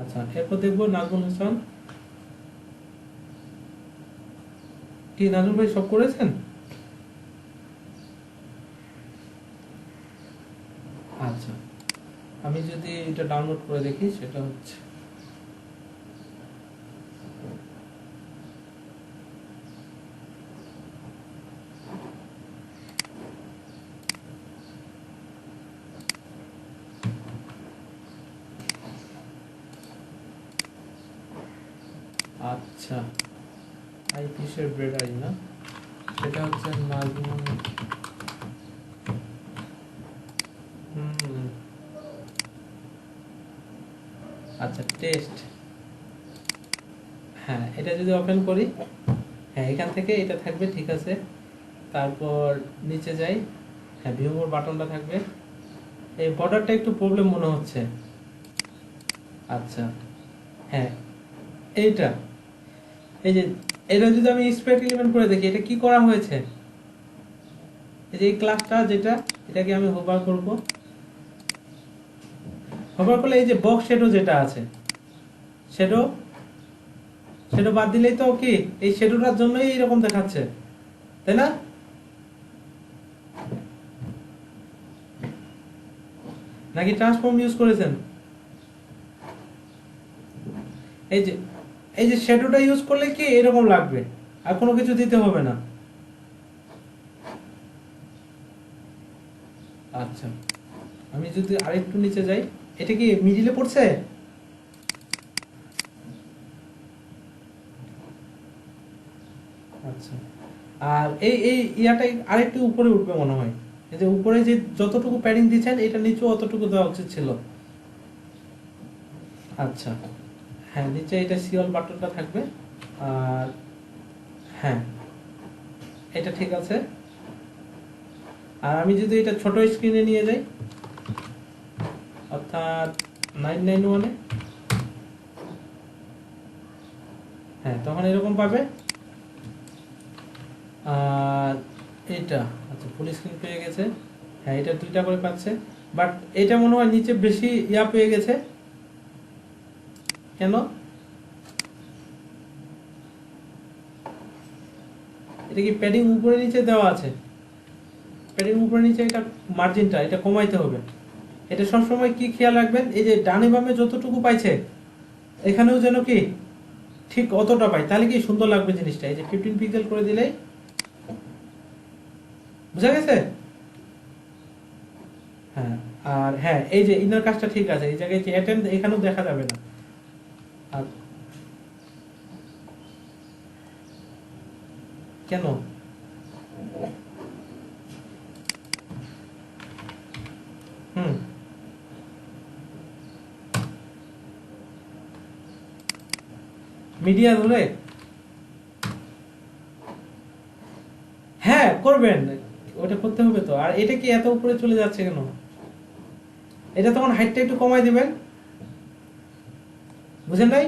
আচ্ছা, এরপর দেখবো নাজমুল হাসান। কি নাজমুল ভাই সব করেছেন? আচ্ছা, আমি যদি এটা ডাউনলোড করে দেখি, সেটা হচ্ছে আচ্ছা আইপিসের ব্রেডারি না, সেটা হচ্ছে নাজমুল। হুম, আচ্ছা টেস্ট। হ্যাঁ, এটা যদি ওপেন করি, হ্যাঁ এখান থেকে এটা থাকবে, ঠিক আছে। তারপর নিচে যাই, হ্যাঁ ভিউ মোর বাটনটা থাকবে। এই বর্ডারটা একটু প্রবলেম মনে হচ্ছে। আচ্ছা, হ্যাঁ এইটা, এই যে এটা যদি আমি স্প্রেড এলিমেন্ট করে দেখি, এটা কি করা হয়েছে? এই যে এই ক্লাসটা যেটা, এটাকে আমি হোভার করব। হোভার করলে এই যে বক্স শ্যাডো যেটা আছে, শ্যাডো শ্যাডো বাদ দিলেই তো কি এই শ্যাডোটার জন্যই এরকম দেখাচ্ছে, তাই না? নাকি ট্রান্সফর্ম ইউজ করেছেন? এই যে এই যে শ্যাডোটা ইউজ করলে কি এরকম লাগবে, আর কোনো কিছু দিতে হবে না। আচ্ছা, আমি যদি আরেকটু নিচে যাই, এটা কি মিডিলে পড়ছে? আচ্ছা, আর এই এই ইয়াটা আরেকটু উপরে উঠবে মনে হয়। এই যে উপরে যে যতটুকু প্যাডিং দিচ্ছেন, এটা নিচেও অতটুকু দেওয়া উচিত ছিল। আচ্ছা, হ্যাঁ নিচে এটা সিওল বাটনটা থাকবে। আর হ্যাঁ, এটা ঠিক আছে। আর আমি যদি এটা ছোট স্ক্রিনে নিয়ে যাই, অর্থাৎ 991-এ, হ্যাঁ তখন এরকম পাবে। আর এটা আচ্ছা ফুল স্ক্রিন পেয়ে গেছে। হ্যাঁ, এটা 2টা করে পাচ্ছে, বাট এটা মনে হয় নিচে বেশি পেয়ে গেছে। কেন? এটা কি প্যাডিং উপরে নিচে দেওয়া আছে? প্যাডিং উপরে নিচে এটা মার্জিনটা এটা কমাইতে হবে। এটা সবসময় কি খেয়াল রাখবেন, এই যে ডানে বামে যতটুকু পাইছে, এখানেও যেন কি ঠিক অতটা পাই, তাহলে কি সুন্দর লাগবে জিনিসটা। এই যে 15 পিক্সেল করে দিলেই বুঝা গেছে। হ্যাঁ, আর হ্যাঁ এই যে ইনার কাজটা ঠিক আছে, এই জায়গায় যে অ্যাটেন্ড এখানেও দেখা যাবে না। আর কেন? হুম, মিডিয়া ধরে, হ্যাঁ করবেন, ওটা করতে হবে তো। আর এটা কি এত উপরে চলে যাচ্ছে কেন? এটা তখন হাইটটা একটু কমাই দিবেন, বুঝেন নাই?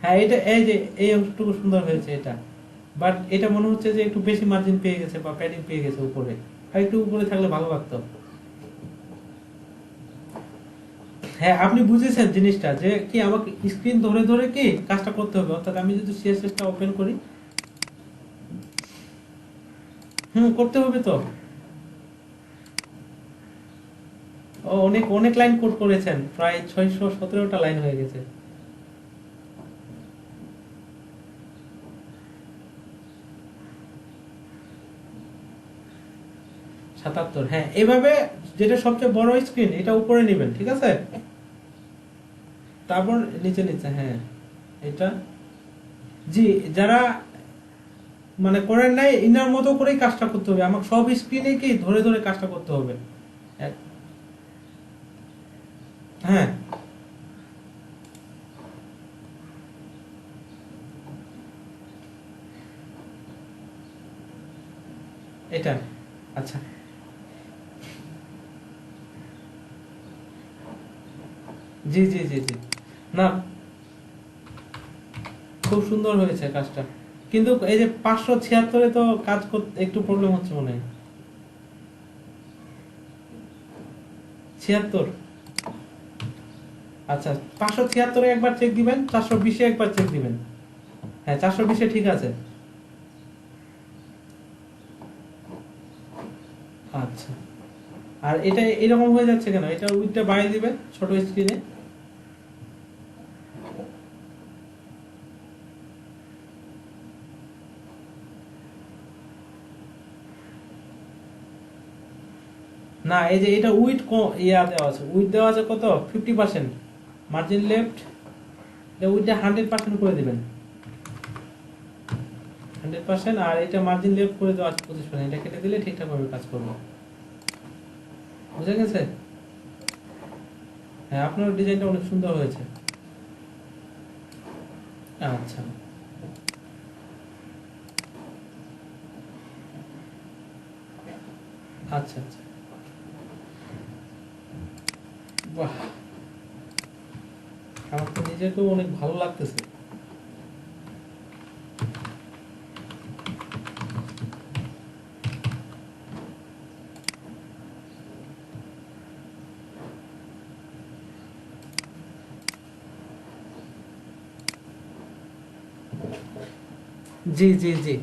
হ্যাঁ, এটা এই যে এই অংশটুকু সুন্দর হয়েছে এটা, বাট এটা মনে হচ্ছে যে একটু বেশি মার্জিন পেয়ে গেছে বা প্যাডিং পেয়ে গেছে উপরে, আর একটু উপরে থাকলে ভালো লাগতো। হ্যাঁ, আপনি বুঝেছেন জিনিসটা যে কি আমাকে স্ক্রিন ধরে ধরে কি কাজটা করতে হবে, অর্থাৎ আমি যদি সিএসএস টা ওপেন করি, করতে হবে তো। ও অনেক অনেক লাইন কোড করেছেন, প্রায় 617টা লাইন হয়ে গেছে। সাতাত্তর, হ্যাঁ এভাবে, যেটা সবচেয়ে বড় স্ক্রিন এটা উপরে নেবেন, ঠিক আছে, তারপর নিচে নিচে, হ্যাঁ এটা, জি, যারা মানে করেন নাই ইনার মতো করেই কাজটা করতে হবে, আমাকে সব স্ক্রিনে কি ধরে ধরে কাজটা করতে হবে। হ্যাঁ, এটা, আচ্ছা, জি জি জি জি, না খুব সুন্দর হয়েছে কাজটা, কিন্তু এই যে 576-এ তো কাজ করতে একটু প্রবলেম হচ্ছে মনে হয়। 76, আচ্ছা, 576-এ একবার চেক দিবেন, 420-এ একবার চেক দিবেন। হ্যাঁ, 420-এ ঠিক আছে। আচ্ছা, আর এটা এরকম হয়ে যাচ্ছে কেন? এটা উইডটা বাড়িয়ে দিবেন ছোট স্ক্রিনে। না, এই যে এটা উইড ইয়া দেওয়া আছে, উইড দেওয়া আছে কত, 50%, মার্জিন লেফট, উইডটা 100% করে দিবেন, 100%, আর এটা মার্জিন লেফট করে দেওয়া আছে 25%, এটা কেটে দিলে ঠিকঠাক ভাবে কাজ করবে। বুঝে গেছে? হ্যাঁ, আপনার ডিজাইনটা অনেক সুন্দর হয়েছে। আচ্ছা আচ্ছা আচ্ছা, বাহ, আমার তো নিজেকেও অনেক ভালো লাগতেছে। জি জি জি,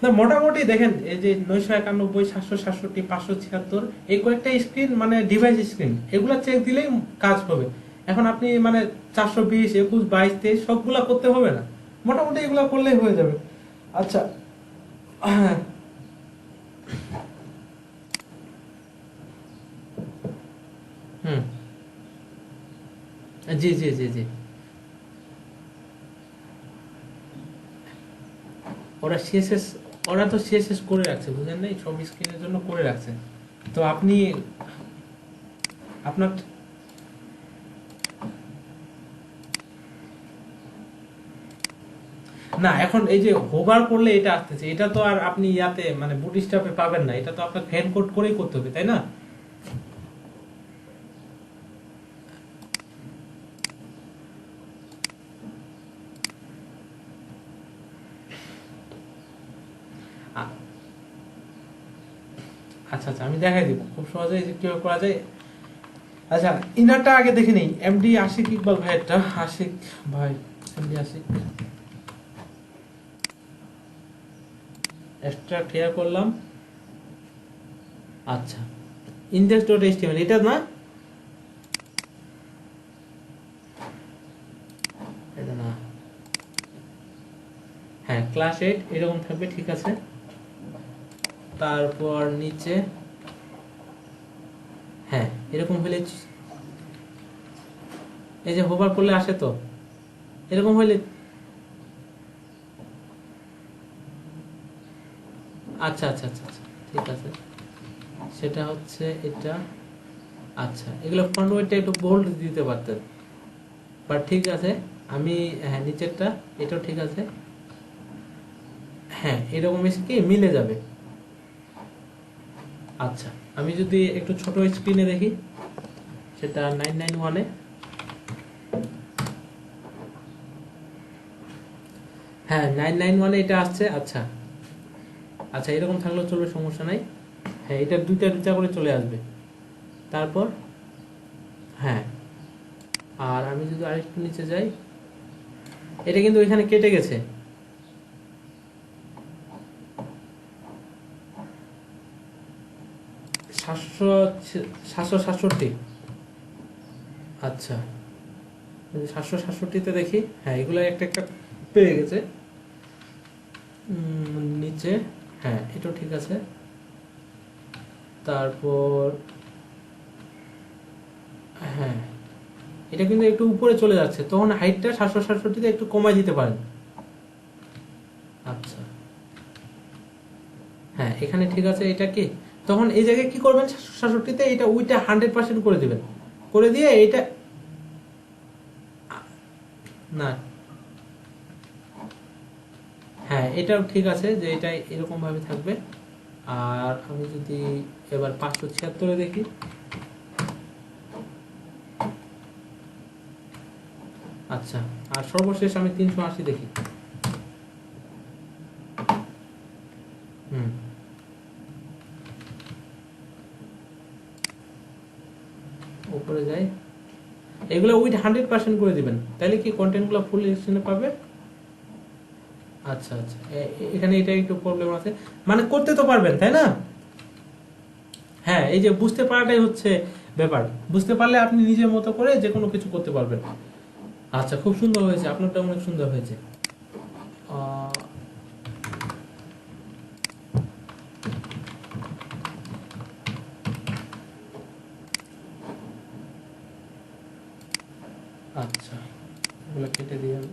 না মোটামুটি দেখেন, এই যে 991, 767, 576, এই কয়েকটা স্ক্রিন মানে ডিভাইস স্ক্রিন, এগুলা চেক দিলেই কাজ হবে। এখন আপনি মানে 420, 21, 22, 23 সবগুলা করতে হবে না, মোটামুটি এগুলা করলেই হয়ে যাবে। আচ্ছা, হ্যাঁ, হুম, জি জি জি জি, ওরা সিএসএস, ওরা তো সিএসএস করে রাখছে, বুঝেন নাই, সব স্ক্রিনের জন্য করে রাখছে। তো আপনি আপনার, না এখন এই যে হোভার করলে এটা আসতেছে, এটা তো আর আপনি ইয়াতে মানে বুট স্ট্র্যাপে পাবেন না, এটা তো আপনার ফ্যান কোড করেই করতে হবে, তাই না? আ- আচ্ছা আচ্ছা, আমি দেখাই দিব খুব সহজে এই যে কিভাবে করা যায়। আচ্ছা, ইনারটা আগে দেখে নিই, এমডি আশিক ইকবাল ভাইয়েরটা, আশিক ভাই, এমডি আশিক, এক্সট্রা ক্লিয়ার করলাম। আচ্ছা, ইনডেক্স ডট এইচটিএমএল এটা না, এটা না, হ্যাঁ ক্লাস 8 এরকম থাকবে, ঠিক আছে। তারপর নিচে, হ্যাঁ এরকম হলে, এই যে হোভার করলে আসে তো, এরকম হলে, আচ্ছা আচ্ছা আচ্ছা আচ্ছা, ঠিক আছে, সেটা হচ্ছে এটা। আচ্ছা, এগুলো ফন্ট ওয়েটটা একটু বোল্ড দিতে পারতেন, বাট ঠিক আছে। আমি, হ্যাঁ নিচেরটা, এটাও ঠিক আছে, হ্যাঁ এরকম এসে কি মিলে যাবে। আচ্ছা, আমি যদি একটু ছোট স্ক্রিনে দেখি, সেটা 991-এ, হ্যাঁ 991 এটা আসছে। আচ্ছা আচ্ছা, এরকম থাকলেও চলবে, সমস্যা নাই। হ্যাঁ, এটা দুইটা দুইটা করে চলে আসবে। তারপর হ্যাঁ, আর আমি যদি আরেকটু নিচে যাই, এটা কিন্তু এখানে কেটে গেছে। 767। আচ্ছা, 767তে দেখি। হ্যাঁ, এগুলো একটা একটা পেয়ে গেছে। নিচে হ্যাঁ, এটাও ঠিক আছে। তারপর হ্যাঁ, এটা কিন্তু একটু উপরে চলে যাচ্ছে, তখন হাইটটা 767তে একটু কমাই দিতে পারেন। আচ্ছা হ্যাঁ, এখানে ঠিক আছে। এটা কি তখন এই জায়গায় কি করবেন, 767তে এটা উইটা 100% করে দিবেন, করে দিয়ে এটা না, হ্যাঁ এটাও ঠিক আছে যে এটা এরকম ভাবে থাকবে। আর আমি যদি এবার 576-এ দেখি, আচ্ছা, আর সর্বশেষ আমি 380 দেখি। হুম, উপরে যাই, এগুলো উইথ 100% করে দিবেন, তাহলে কি কন্টেন্টগুলো ফুল স্ক্রিনে পাবে। আচ্ছা আচ্ছা, এখানে এটা একটু প্রবলেম আছে, মানে করতে তো পারবেন তাই না। হ্যাঁ, এই যে বুঝতে পারাটাই হচ্ছে ব্যাপার, বুঝতে পারলে আপনি নিজের মতো করে যে কোনো কিছু করতে পারবেন। আচ্ছা, খুব সুন্দর হয়েছে, আপনারটা অনেক সুন্দর হয়েছে। আহ, আচ্ছা, এগুলো কেটে দিয়ে আমি,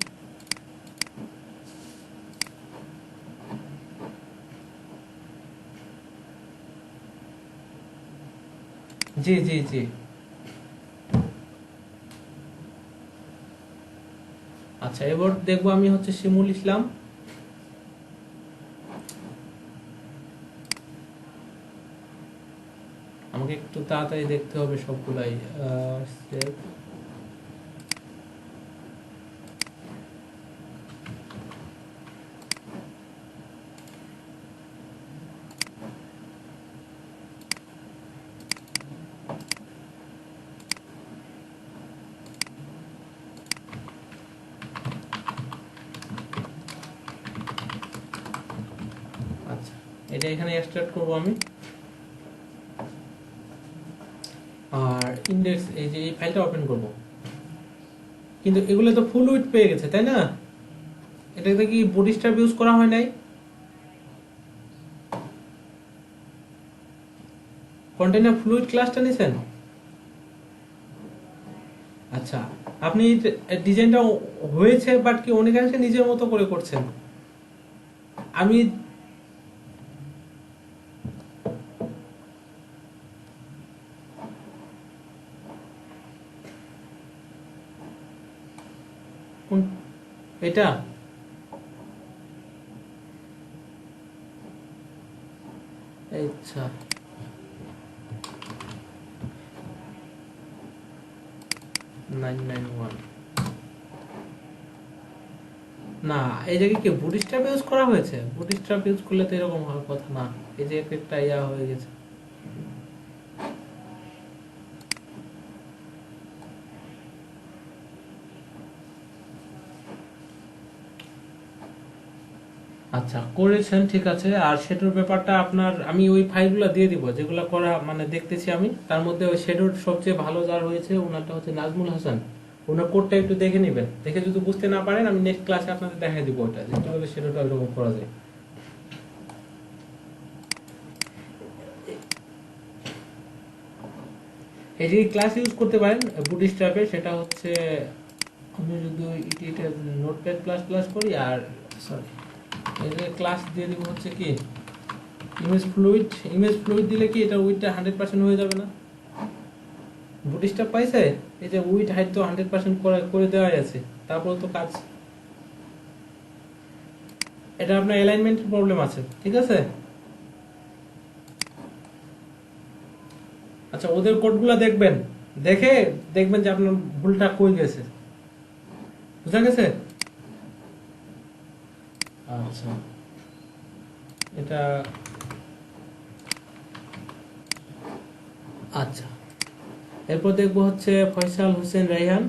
জি জি জি। আচ্ছা, এবার দেখবো আমি হচ্ছে শিমুল ইসলাম। আমাকে একটু তাড়াতাড়ি দেখতে হবে সবগুলাই। save। আচ্ছা, এটা এখানে এক্সট্রাক্ট করবো আমি। আর ইন্ডেক্স, এই যে এই ফাইলটা ওপেন করব, কিন্তু এগুলো তো ফুল উইথ পেয়ে গেছে তাই না। এটাতে কি বুটস্ট্র্যাপ ইউজ করা হয় নাই, কন্টেইনার ফ্লুইড ক্লাসটা নিছেন। আচ্ছা, আপনি ডিজাইনটা হয়েছে, বাট কি অনেকাংশে নিজের মতো করে করছেন। আমি কোন, এটা আচ্ছা, 991 না, এই জায়গায় কি বুটস্ট্র্যাপ ইউজ করা হয়েছে, বুটস্ট্র্যাপ ইউজ করলে তো এরকম হওয়ার কথা না। এই যে একটা ইয়া হয়ে গেছে। আচ্ছা, করেছেন ঠিক আছে। আর শেডোর ব্যাপারটা আপনার, আমি ওই ফাইলগুলো দিয়ে দিব যেগুলো করা মানে দেখতেছি আমি, তার মধ্যে ওই শেডোর সবচেয়ে ভালো যার হয়েছে ওনারটা হচ্ছে নাজমুল হাসান। ওনার কোডটা একটু দেখে নেবেন, দেখে যদি বুঝতে না পারেন আমি নেক্সট ক্লাসে আপনাদের দেখাই দিব ওটা, যে কিভাবে শেডোটা ওইরকম করা যায়। এই যে ক্লাস ইউজ করতে পারেন বুটস্ট্র্যাপে, সেটা হচ্ছে আমি যদি এটা নোটপ্যাড প্লাস প্লাস করি, আর সরি এই যে ক্লাস দিয়ে দিব হচ্ছে কি ইমেজ ফ্লুইড। ইমেজ ফ্লুইড দিলে কি এটা উইথটা 100% হয়ে যাবে না। বুটস্ট্র্যাপ পাইছে, এই যে উইথ হাইট তো 100% করে করে দেওয়াই আছে, তারপর তো কাজ। এটা আপনার অ্যালাইনমেন্টের প্রবলেম আছে, ঠিক আছে। আচ্ছা, ওদের কোডগুলো দেখবেন, দেখে দেখবেন যে আপনার ভুলটা কই গেছে, বুঝা গেছে। আচ্ছা, এটা আচ্ছা। এরপর দেখবো হচ্ছে ফয়সাল হোসেন রায়হান।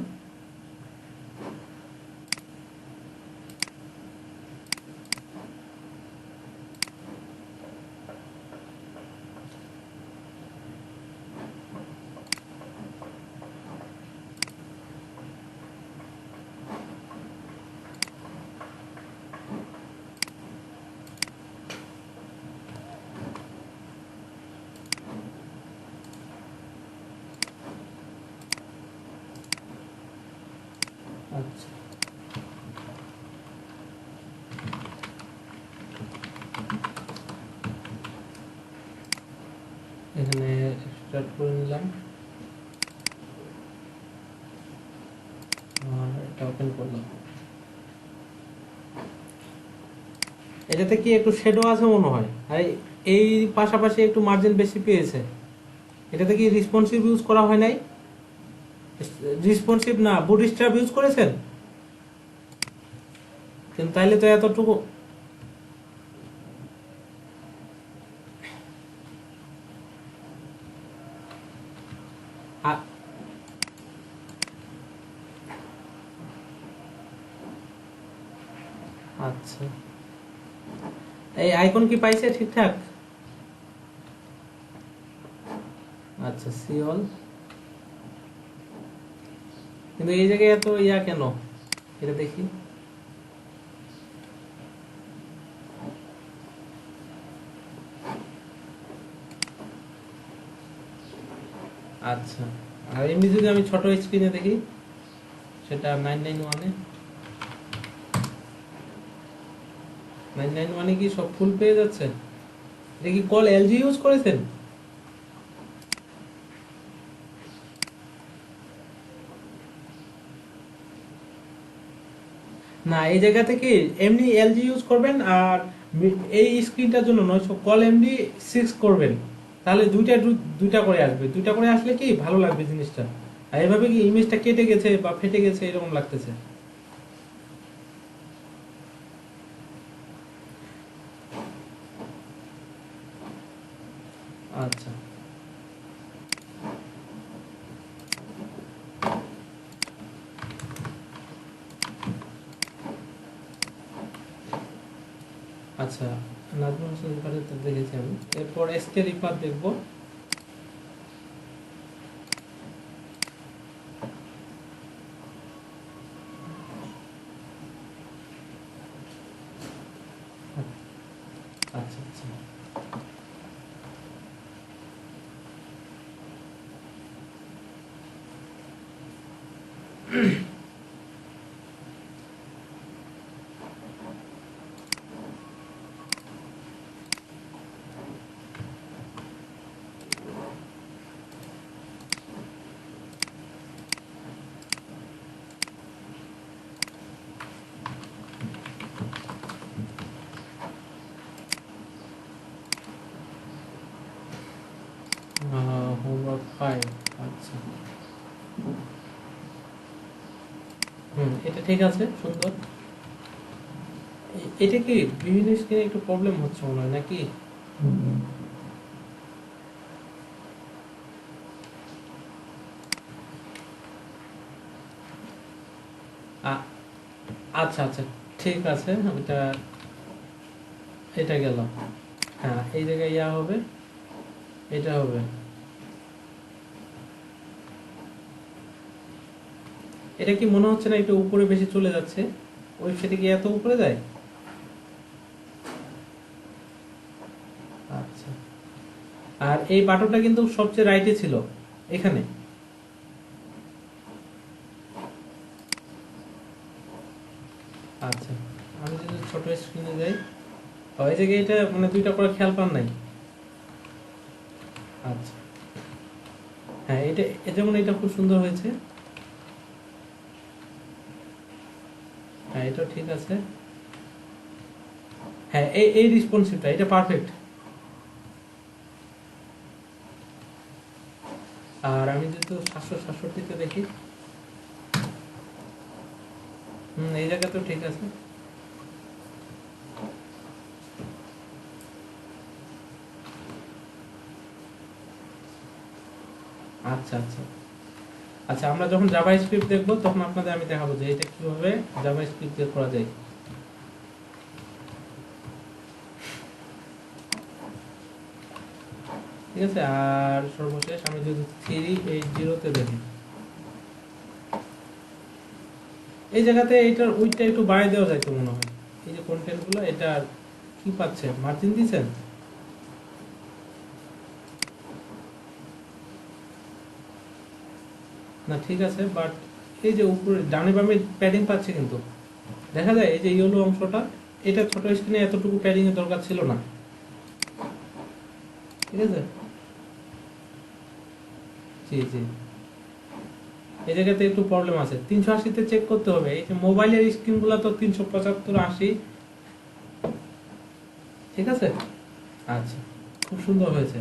আচ্ছা, এখানে স্টার্ট করে নিলাম আর এটা ওপেন করলাম। এটাতে কি একটু শেডো আছে মনে হয়, আর এই পাশাপাশি একটু মার্জিন বেশি পেয়েছে। এটাতে কি রেসপন্সিভ ইউজ করা হয় নাই? রেসপন্সিভ না, বুটস্ট্র্যাপ ইউজ করেছেন? কিন্তু তাইলে তো এতটুকু আ- আচ্ছা, এই আইকন কি পাইছে ঠিকঠাক? আচ্ছা, সি অল। কিন্তু এই জায়গায় এত ইয়া কেন, এটা দেখি। আচ্ছা, আর এমনি যদি আমি ছোট স্ক্রিনে দেখি, সেটা 991-এ, 991-এ কি সব ফুল পেয়ে যাচ্ছে? এটা কি কল এলজি ইউজ করেছেন? না, এই জায়গাতে কি এমনি এলজি ইউজ করবেন, আর এই স্ক্রিনটার জন্য নয়, কল এমডি 6 করবেন। তাহলে দুইটা করে আসবে, দুইটা করে আসলে কি ভালো লাগবে জিনিসটা। আর এভাবে কি ইমেজটা কেটে গেছে বা ফেটে গেছে এরকম লাগতেছে। আচ্ছা, আচ্ছা, নাজমুল হোসেন রিফারের তো দেখেছি আমি। এরপর এসকে রিফার দেখবো। আচ্ছা, আচ্ছা। হোমওয়ার্ক 5। আচ্ছা, এটা ঠিক আছে, সুন্দর। এটা কি বিভিন্ন স্ক্রিনে একটু প্রবলেম হচ্ছে মনে হয় নাকি? আ- আচ্ছা, আচ্ছা, ঠিক আছে। এটা এটা গেল। হ্যাঁ, এই জায়গায় ইয়া হবে, এটা হবে। এটা কি মনে হচ্ছে না একটু উপরে বেশি চলে যাচ্ছে? ওয়েবসাইটে কি এত উপরে যায়? আচ্ছা, আর এই বাটনটা কিন্তু সবচেয়ে রাইটে ছিল, এখানে। আচ্ছা, আমি যদি ছোট স্ক্রিনে যাই, ওই জায়গায় এটা মানে দুইটা করে খেয়াল পান নাই? আচ্ছা, হ্যাঁ, এটা যেমন এটা খুব সুন্দর হয়েছে। হ্যাঁ, এটা ঠিক আছে। হ্যাঁ, এই রেসপন্সিভটা এটা পারফেক্ট। আর আমি যদি 767-তে দেখি, এই জায়গাতেও ঠিক আছে। আচ্ছা আচ্ছা আচ্ছা, আমরা যখন জাভা স্ক্রিপ্ট দেখবো তখন আপনাদের আমি দেখাবো যে এটা কিভাবে জাভা স্ক্রিপ্ট দিয়ে করা যায়। ঠিক আছে, আর সর্বশেষ আমি যদি 380 দেখি, এই জায়গাতে এইটার উইডটা একটু বাড়িয়ে দেওয়া যায় তো মনে হয়। এই যে কন্টেন্ট গুলো, এটা কি পাচ্ছে, মার্জিন দিচ্ছেন না? ঠিক আছে, বাট এই যে উপরে ডানে বামে প্যাডিং পাচ্ছে, কিন্তু দেখা যায় এই যে ইয়েলো অংশটা, এটা ছোট স্ক্রিনে এতটুকু প্যাডিং এর দরকার ছিল না। ঠিক আছে, জি জি, এই জায়গাতে একটু প্রবলেম আছে। 380-তে চেক করতে হবে। এই যে মোবাইলের স্ক্রিন গুলো তো 375-80। ঠিক আছে, আচ্ছা, খুব সুন্দর হয়েছে।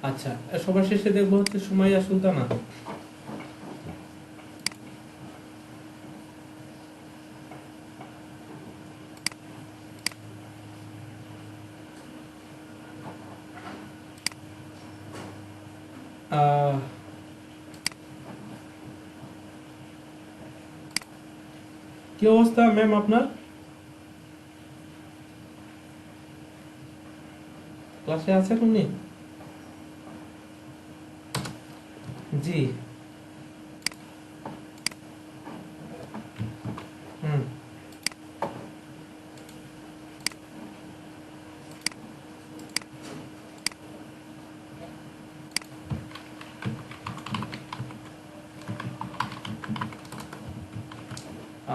আচ্ছা, সবার শেষে দেখবো হচ্ছে সুমাইয়া সুলতানা। আহ, কি অবস্থা ম্যাম আপনার? ক্লাসে আছেন উনি? জি। হুম।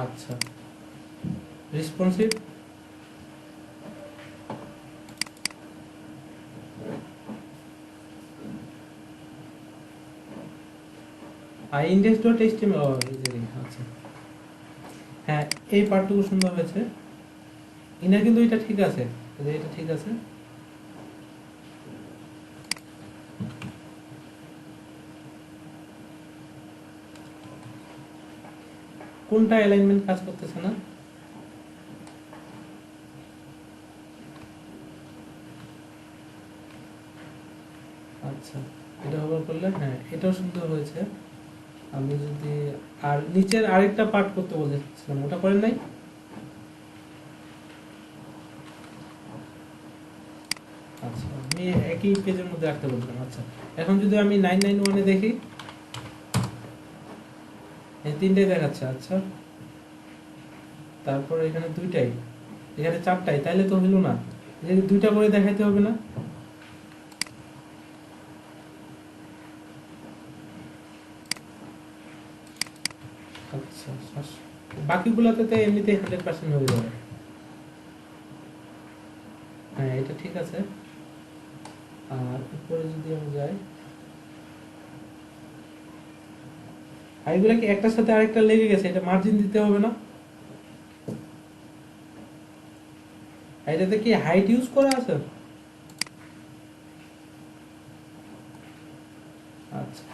আচ্ছা, রেসপন্সিভ। আর ইন্ডেক্স ডট এইচটিএমএল, আচ্ছা, হ্যাঁ, এই পার্টটুকু সুন্দর হয়েছে। ইনার কিন্তু এটা ঠিক আছে, এটা ঠিক আছে। কোনটা অ্যালাইনমেন্ট কাজ করতেছে না? আচ্ছা, এটা ব্যবহার করলে হ্যাঁ, এটাও সুন্দর হয়েছে। আমি যদি আর নিচের আরেকটা পার্ট করতে বলেছিলাম, ওটা করেন নাই? আচ্ছা, আমি একই পেজের মধ্যে রাখতে বলছিলাম। আচ্ছা, এখন যদি আমি 991-এ দেখি, এই তিনটাই দেখাচ্ছে। আচ্ছা, তারপর এখানে দুইটাই, এখানে চারটাই, তাইলে তো হইল না। এই দুইটা করে দেখাইতে হবে না? আচ্ছা, বাকিগুলোতে তো এমনিতেই 100% হয়ে যাবে। হ্যাঁ, এটা ঠিক আছে। আর উপরে যদি আমি যাই, আর এগুলা কি একটার সাথে আরেকটা লেগে গেছে, এটা মার্জিন দিতে হবে না? আর এটাতে কি হাইট ইউজ করা আছে? আচ্ছা,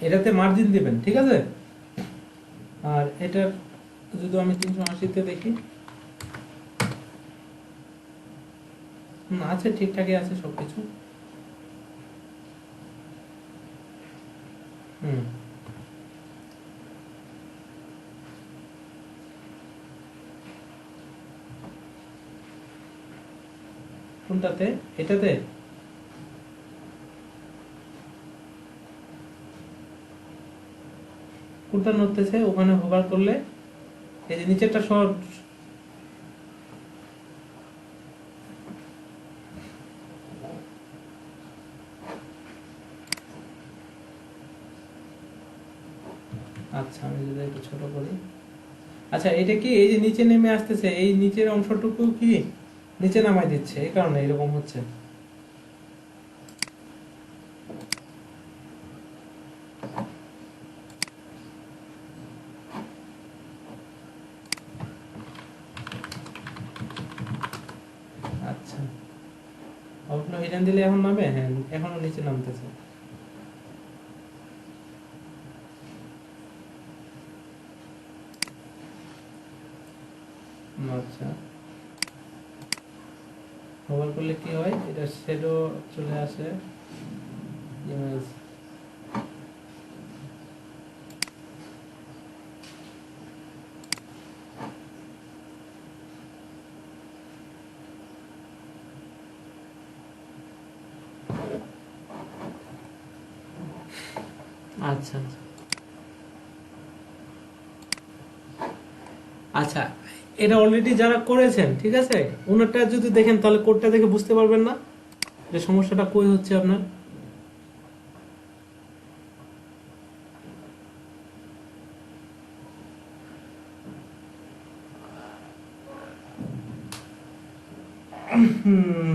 এটাতে মার্জিন দিবেন, ঠিক আছে। আর এটার যদি আমি 380-তে দেখি, আছে, ঠিকঠাকই আছে সবকিছু। হুম। কোনটাতে? এটাতে? কোনটা নড়তেছে? ওখানে হোভার করলে এই যে নিচেরটা শর্ট। আচ্ছা, আমি যদি একটু ছোট করি। আচ্ছা, এটা কি এই যে নিচে নেমে আসতেছে, এই নিচের অংশটুকু কি নিচে নামাই দিচ্ছে, এই কারণে এরকম হচ্ছে। আচ্ছা, ওভারফ্লো হিডেন দিলে এখন নামে, হ্যাঁ এখনো নিচে নামতেছে। আচ্ছা, হোভার করলে কি হয়, এটা শ্যাডো চলে আসে, ইমেজ। আচ্ছা আচ্ছা, এটা অলরেডি যারা করেছেন ঠিক আছে, ওনারটা যদি দেখেন তাহলে কোডটা দেখে বুঝতে পারবেন না যে সমস্যাটা কই হচ্ছে আপনার। হুম,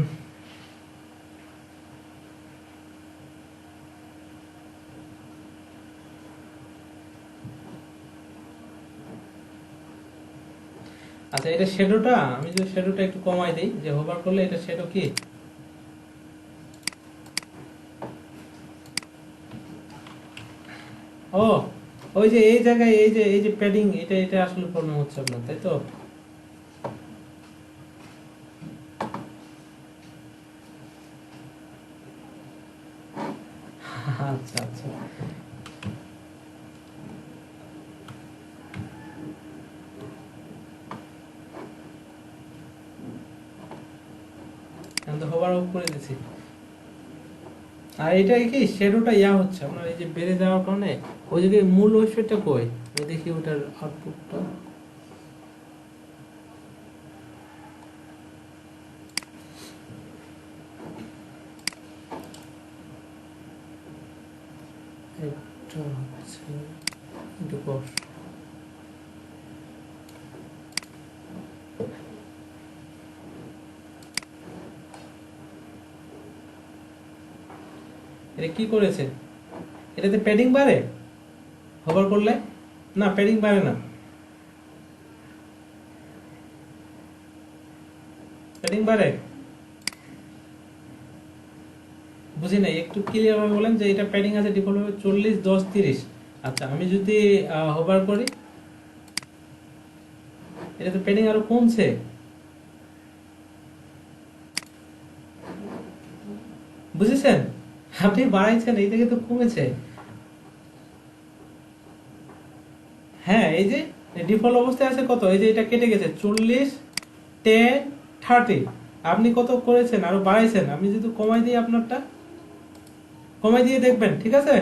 আচ্ছা এটা শ্যাডোটা, আমি যদি শ্যাডোটা একটু কমাই দিই, যে হোভার করলে এটা শ্যাডো কি, ও ওই যে এই জায়গায় এই যে প্যাডিং, এটা এটা আসলে প্রবলেম হচ্ছে আপনার, তাই তো? আচ্ছা আচ্ছা, আমি তো হোভার অফ করে দিছি। আর এটা কি শ্যাডোটা ইয়া হচ্ছে আপনার, এই যে বেড়ে যাওয়ার কারণে ওই জায়গায় মূল ওয়েবসাইটটা কই, আমি দেখি ওটার আউটপুটটা। এটা হচ্ছে একটু কষ্ট। এটা কি করেছে, এটাতে প্যাডিং বাড়ে হোভার করলে? না প্যাডিং বাড়ে না, প্যাডিং বাড়ে? বুঝি নাই, একটু ক্লিয়ার ভাবে বলেন যে এটা প্যাডিং আছে ডিফল্ট ভাবে 40 10 30। আচ্ছা আমি যদি হোভার করি, এটা তো প্যাডিং আরো কমছে। বুঝেছেন, আপনি বাড়াইছেন, এই থেকে তো কমেছে। হ্যাঁ এই যে ডিফল্ট অবস্থায় আছে কত, এই যে এটা কেটে গেছে 40 10 30। আপনি কত করেছেন, আরো বাড়াইছেন। আমি যদি কমাই দিই আপনারটা, কমাই দিয়ে দেখবেন, ঠিক আছে?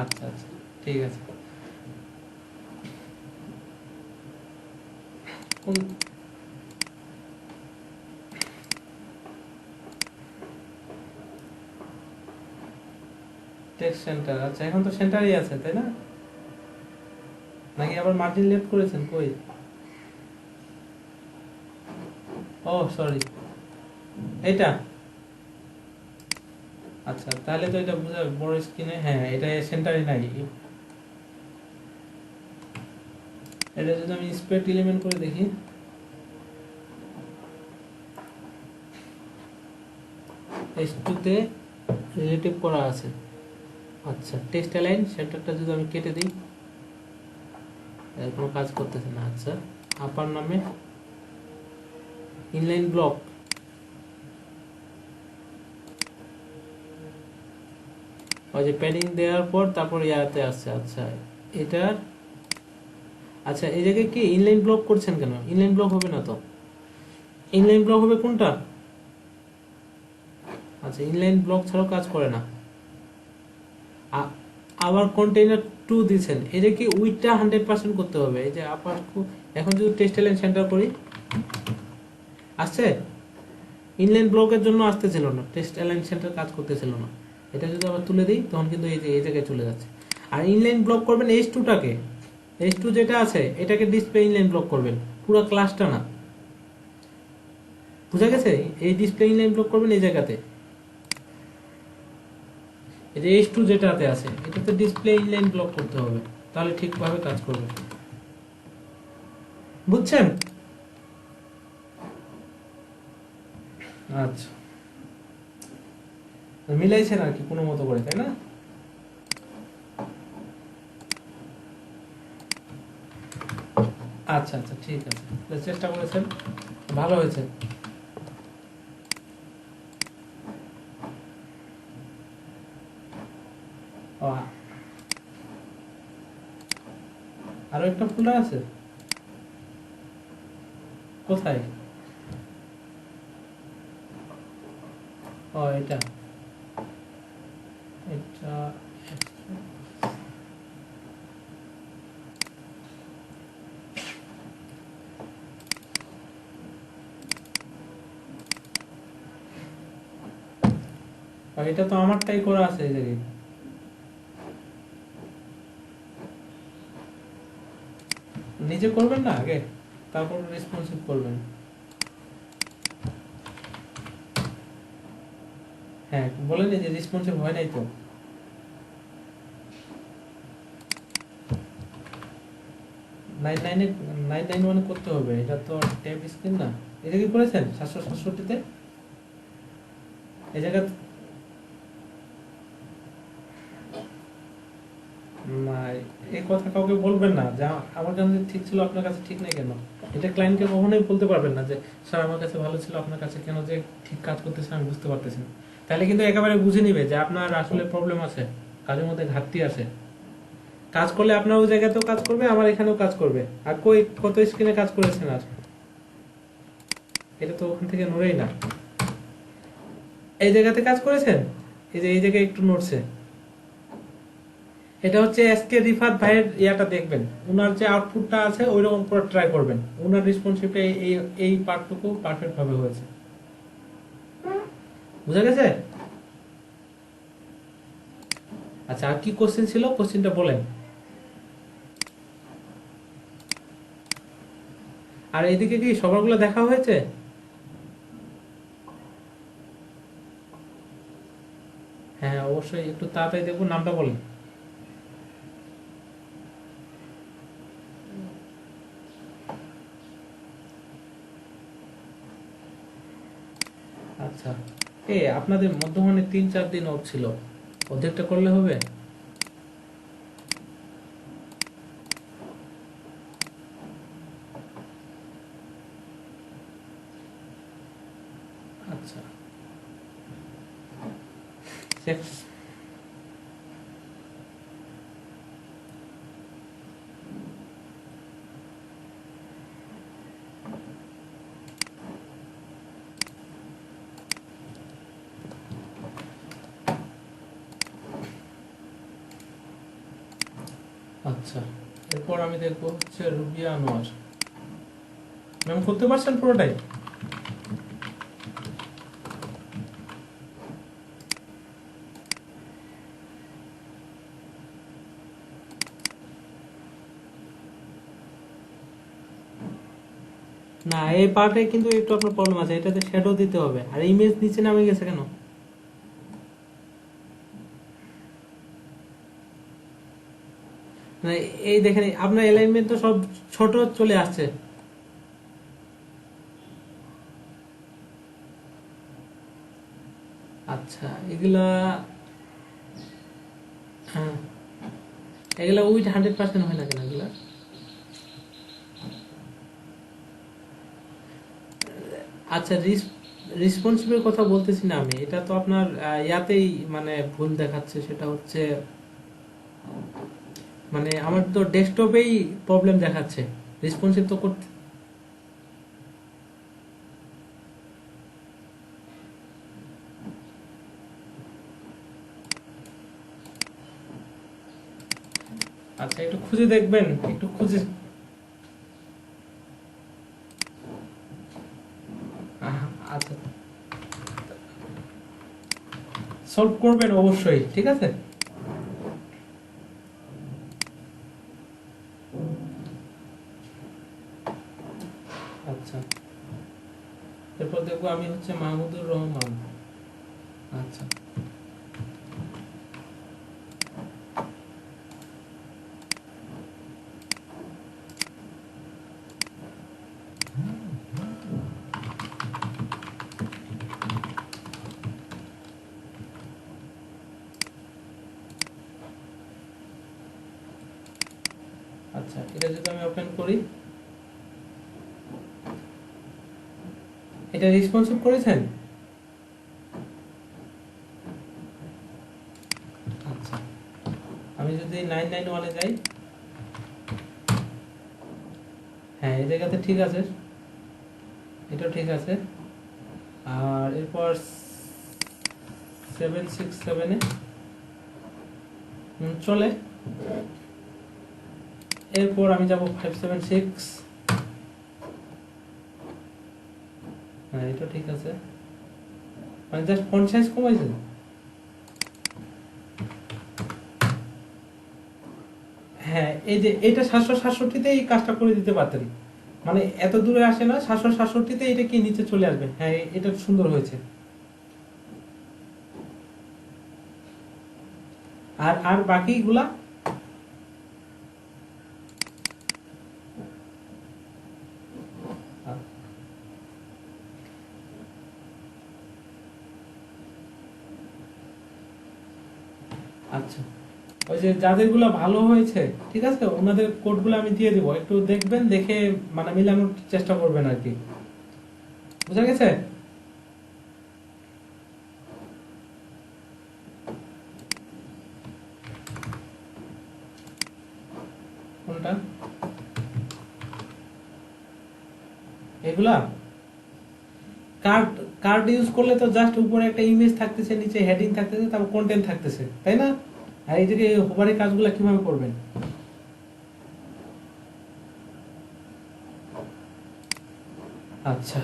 আচ্ছা আচ্ছা, ঠিক আছে। কোন টেক্সট সেন্টার? আচ্ছা এখন তো সেন্টারই আছে তাই না, নাকি আবার মার্জিন লেফট করেছেন কই? ও সরি, এটা আচ্ছা, তাহলে তো এটা বুঝা বড় স্ক্রিনে, হ্যাঁ এটা সেন্টারে নাই। এটা যদি আমি স্প্রেড এলিমেন্ট করে দেখি, S2 তে রিলেটিভ করা আছে। আচ্ছা টেক্সট অ্যালাইন সেন্টারটা যদি আমি কেটে দিই, এর কোনো কাজ করতেছে না। আচ্ছা আপার নামে ইনলাইন ব্লক, ওই যে প্যাডিং দেওয়ার পর তারপর ইয়াতে আসছে। আচ্ছা এটার, আচ্ছা এই জায়গায় কি ইনলাইন ব্লক করছেন কেন? ইনলাইন ব্লক হবে না তো, ইনলাইন ব্লক হবে কোনটা? আচ্ছা ইনলাইন ব্লক ছাড়াও কাজ করে না। আবার কন্টেইনার 2 দিয়েছেন, এই যে কি উইথটা 100% করতে হবে। এই যে আপার, এখন যদি টেক্সট অ্যালাইন সেন্টার করি, আসছে? ইনলাইন ব্লকের জন্য আসতেছিল না, টেক্সট অ্যালাইন সেন্টার কাজ করতেছিল না। এটা যদি আবার তুলে দিই তখন কিন্তু এই যে এই জায়গায় চলে যাচ্ছে। আর ইনলাইন ব্লক করবেন H2 টাকে, H2 যেটা আছে এটাকে ডিসপ্লে ইনলাইন ব্লক করবেন, পুরো ক্লাসটা না। বুঝা গেছে? এই ডিসপ্লে ইনলাইন ব্লক করবেন এই জায়গাতে। এই যে H2 যেটাতে আছে এটাতে ডিসপ্লে ইনলাইন ব্লক করতে হবে, তাহলে ঠিকভাবে কাজ করবে। বুঝছেন? আচ্ছা, মিলাইছেন আর কি কোনো মতো করে, তাই না? আচ্ছা আচ্ছা, ঠিক আছে, চেষ্টা করেছেন, ভালো হয়েছে। আরো একটা ফোল্ডার আছে কোথায়? ও এটা এটা এটা তো আমারটাই করা আছে এই জায়গায়। নিজে করবেন না আগে, তারপর রেসপন্সিভ করবেন। হ্যাঁ বলেন, যে রেসপন্সিভ হয় নাই তো। নাইন নাইনে 991 করতে হবে, এটা তো ট্যাব স্ক্রিন না। এটা কি করেছেন 767-তে? এই জায়গা না, এই কথা কাউকে বলবেন না যে আমার কাছে ঠিক ছিল আপনার কাছে ঠিক নেই কেন। এটা ক্লায়েন্টকে কখনোই বলতে পারবেন না যে স্যার আমার কাছে ভালো ছিল আপনার কাছে কেন যে ঠিক কাজ করতেছে আমি বুঝতে পারতেছি না। তাহলে কিন্তু একেবারে বুঝে নিবে যে আপনার আসলে প্রবলেম আছে, কাজের মধ্যে ঘাটতি আছে। কাজ করলে আপনার ওই জায়গাতেও কাজ করবে, আমার এখানেও কাজ করবে। আর কত স্ক্রিনে কাজ করেছেন আর? এটা তো ওখান থেকে নড়েই না। এই জায়গাতে কাজ করেছেন, এই যে এই জায়গায় একটু নড়ছে। এটা হচ্ছে এসকে রিফাত ভাইয়ের ইয়াটা দেখবেন, ওনার যে আউটপুটটা আছে ওইরকম করে ট্রাই করবেন। ওনার রেসপন্সিভটা এই পার্টটুকু পারফেক্ট ভাবে হয়েছে। বুঝা গেছে? আচ্ছা, আর কি কোশ্চেন ছিল, কোশ্চেনটা বলেন। আর এইদিকে কি সবারগুলো দেখা হয়েছে? হ্যাঁ অবশ্যই, একটু তাড়াতাড়ি দেখবো। নামটা বলেন। আচ্ছা, আপনাদের মধ্যখানে 3-4 দিন অফ ছিল, অর্ধেকটা করলে হবে? আচ্ছা, আচ্ছা, এরপর আমি দেখবো হচ্ছে রুবিয়া আনোয়ার। ম্যাম করতে পারছেন পুরোটাই? না, এই পার্টে কিন্তু একটু আপনার প্রবলেম আছে, এটাতে শ্যাডো দিতে হবে। আর ইমেজ নিচে নামে গেছে কেন? মানে এই দেখেন আপনার অ্যালাইনমেন্ট তো সব ছোট চলে আসছে। আচ্ছা, এগুলা, হ্যাঁ এগুলা উইথ 100% হয় না কেন এগুলা? আচ্ছা, রেসপন্সিবের কথা বলতেছি না আমি, এটা তো আপনার ইয়াতেই মানে ভুল দেখাচ্ছে। সেটা হচ্ছে মানে আমার তো ডেস্কটপেই প্রবলেম দেখাচ্ছে, রেসপন্সিভ তো করতে। আচ্ছা, একটু খুঁজে দেখবেন, একটু খুঁজে। আচ্ছা, সলভ করবেন অবশ্যই, ঠিক আছে। আচ্ছা, এরপর দেখবো আমি হচ্ছে মাহমুদুর রহমান। আচ্ছা, আচ্ছা, এটা যদি আমি ওপেন করি, এটা রেসপন্সিভ করেছেন? আচ্ছা, আমি যদি 991 যাই, হ্যাঁ এই জায়গাতে ঠিক আছে, এটাও ঠিক আছে। আর এরপর 767-এ চলে। এরপর আমি যাব 576, হ্যাঁ এটা ঠিক আছে, মানে জাস্ট ফন্ট সাইজ কমাইছে। হ্যাঁ এই যে এটা 767-তে এই কাজটা করে দিতে পারতেন, মানে এত দূরে আসে না, 767-তে এটা কি নিচে চলে আসবে। হ্যাঁ এটা সুন্দর হয়েছে। আর আর বাকিগুলা আচ্ছা, ওই যে যাদেরগুলো ভালো হয়েছে ঠিক আছে, ওনাদের কোডগুলো আমি দিয়ে দিব, একটু দেখবেন, দেখে মানে মিলানোর চেষ্টা করবেন আর কি। বুঝা গেছে? কোনটা? এগুলা কার্ড, কার্ড ইউজ করলে তো জাস্ট উপরে একটা ইমেজ থাকতেছে, নিচে হেডিং থাকতেছে, তারপর কন্টেন্ট থাকতেছে, তাই না? আর এই যে হোভারের কাজগুলো কিভাবে করবেন? আচ্ছা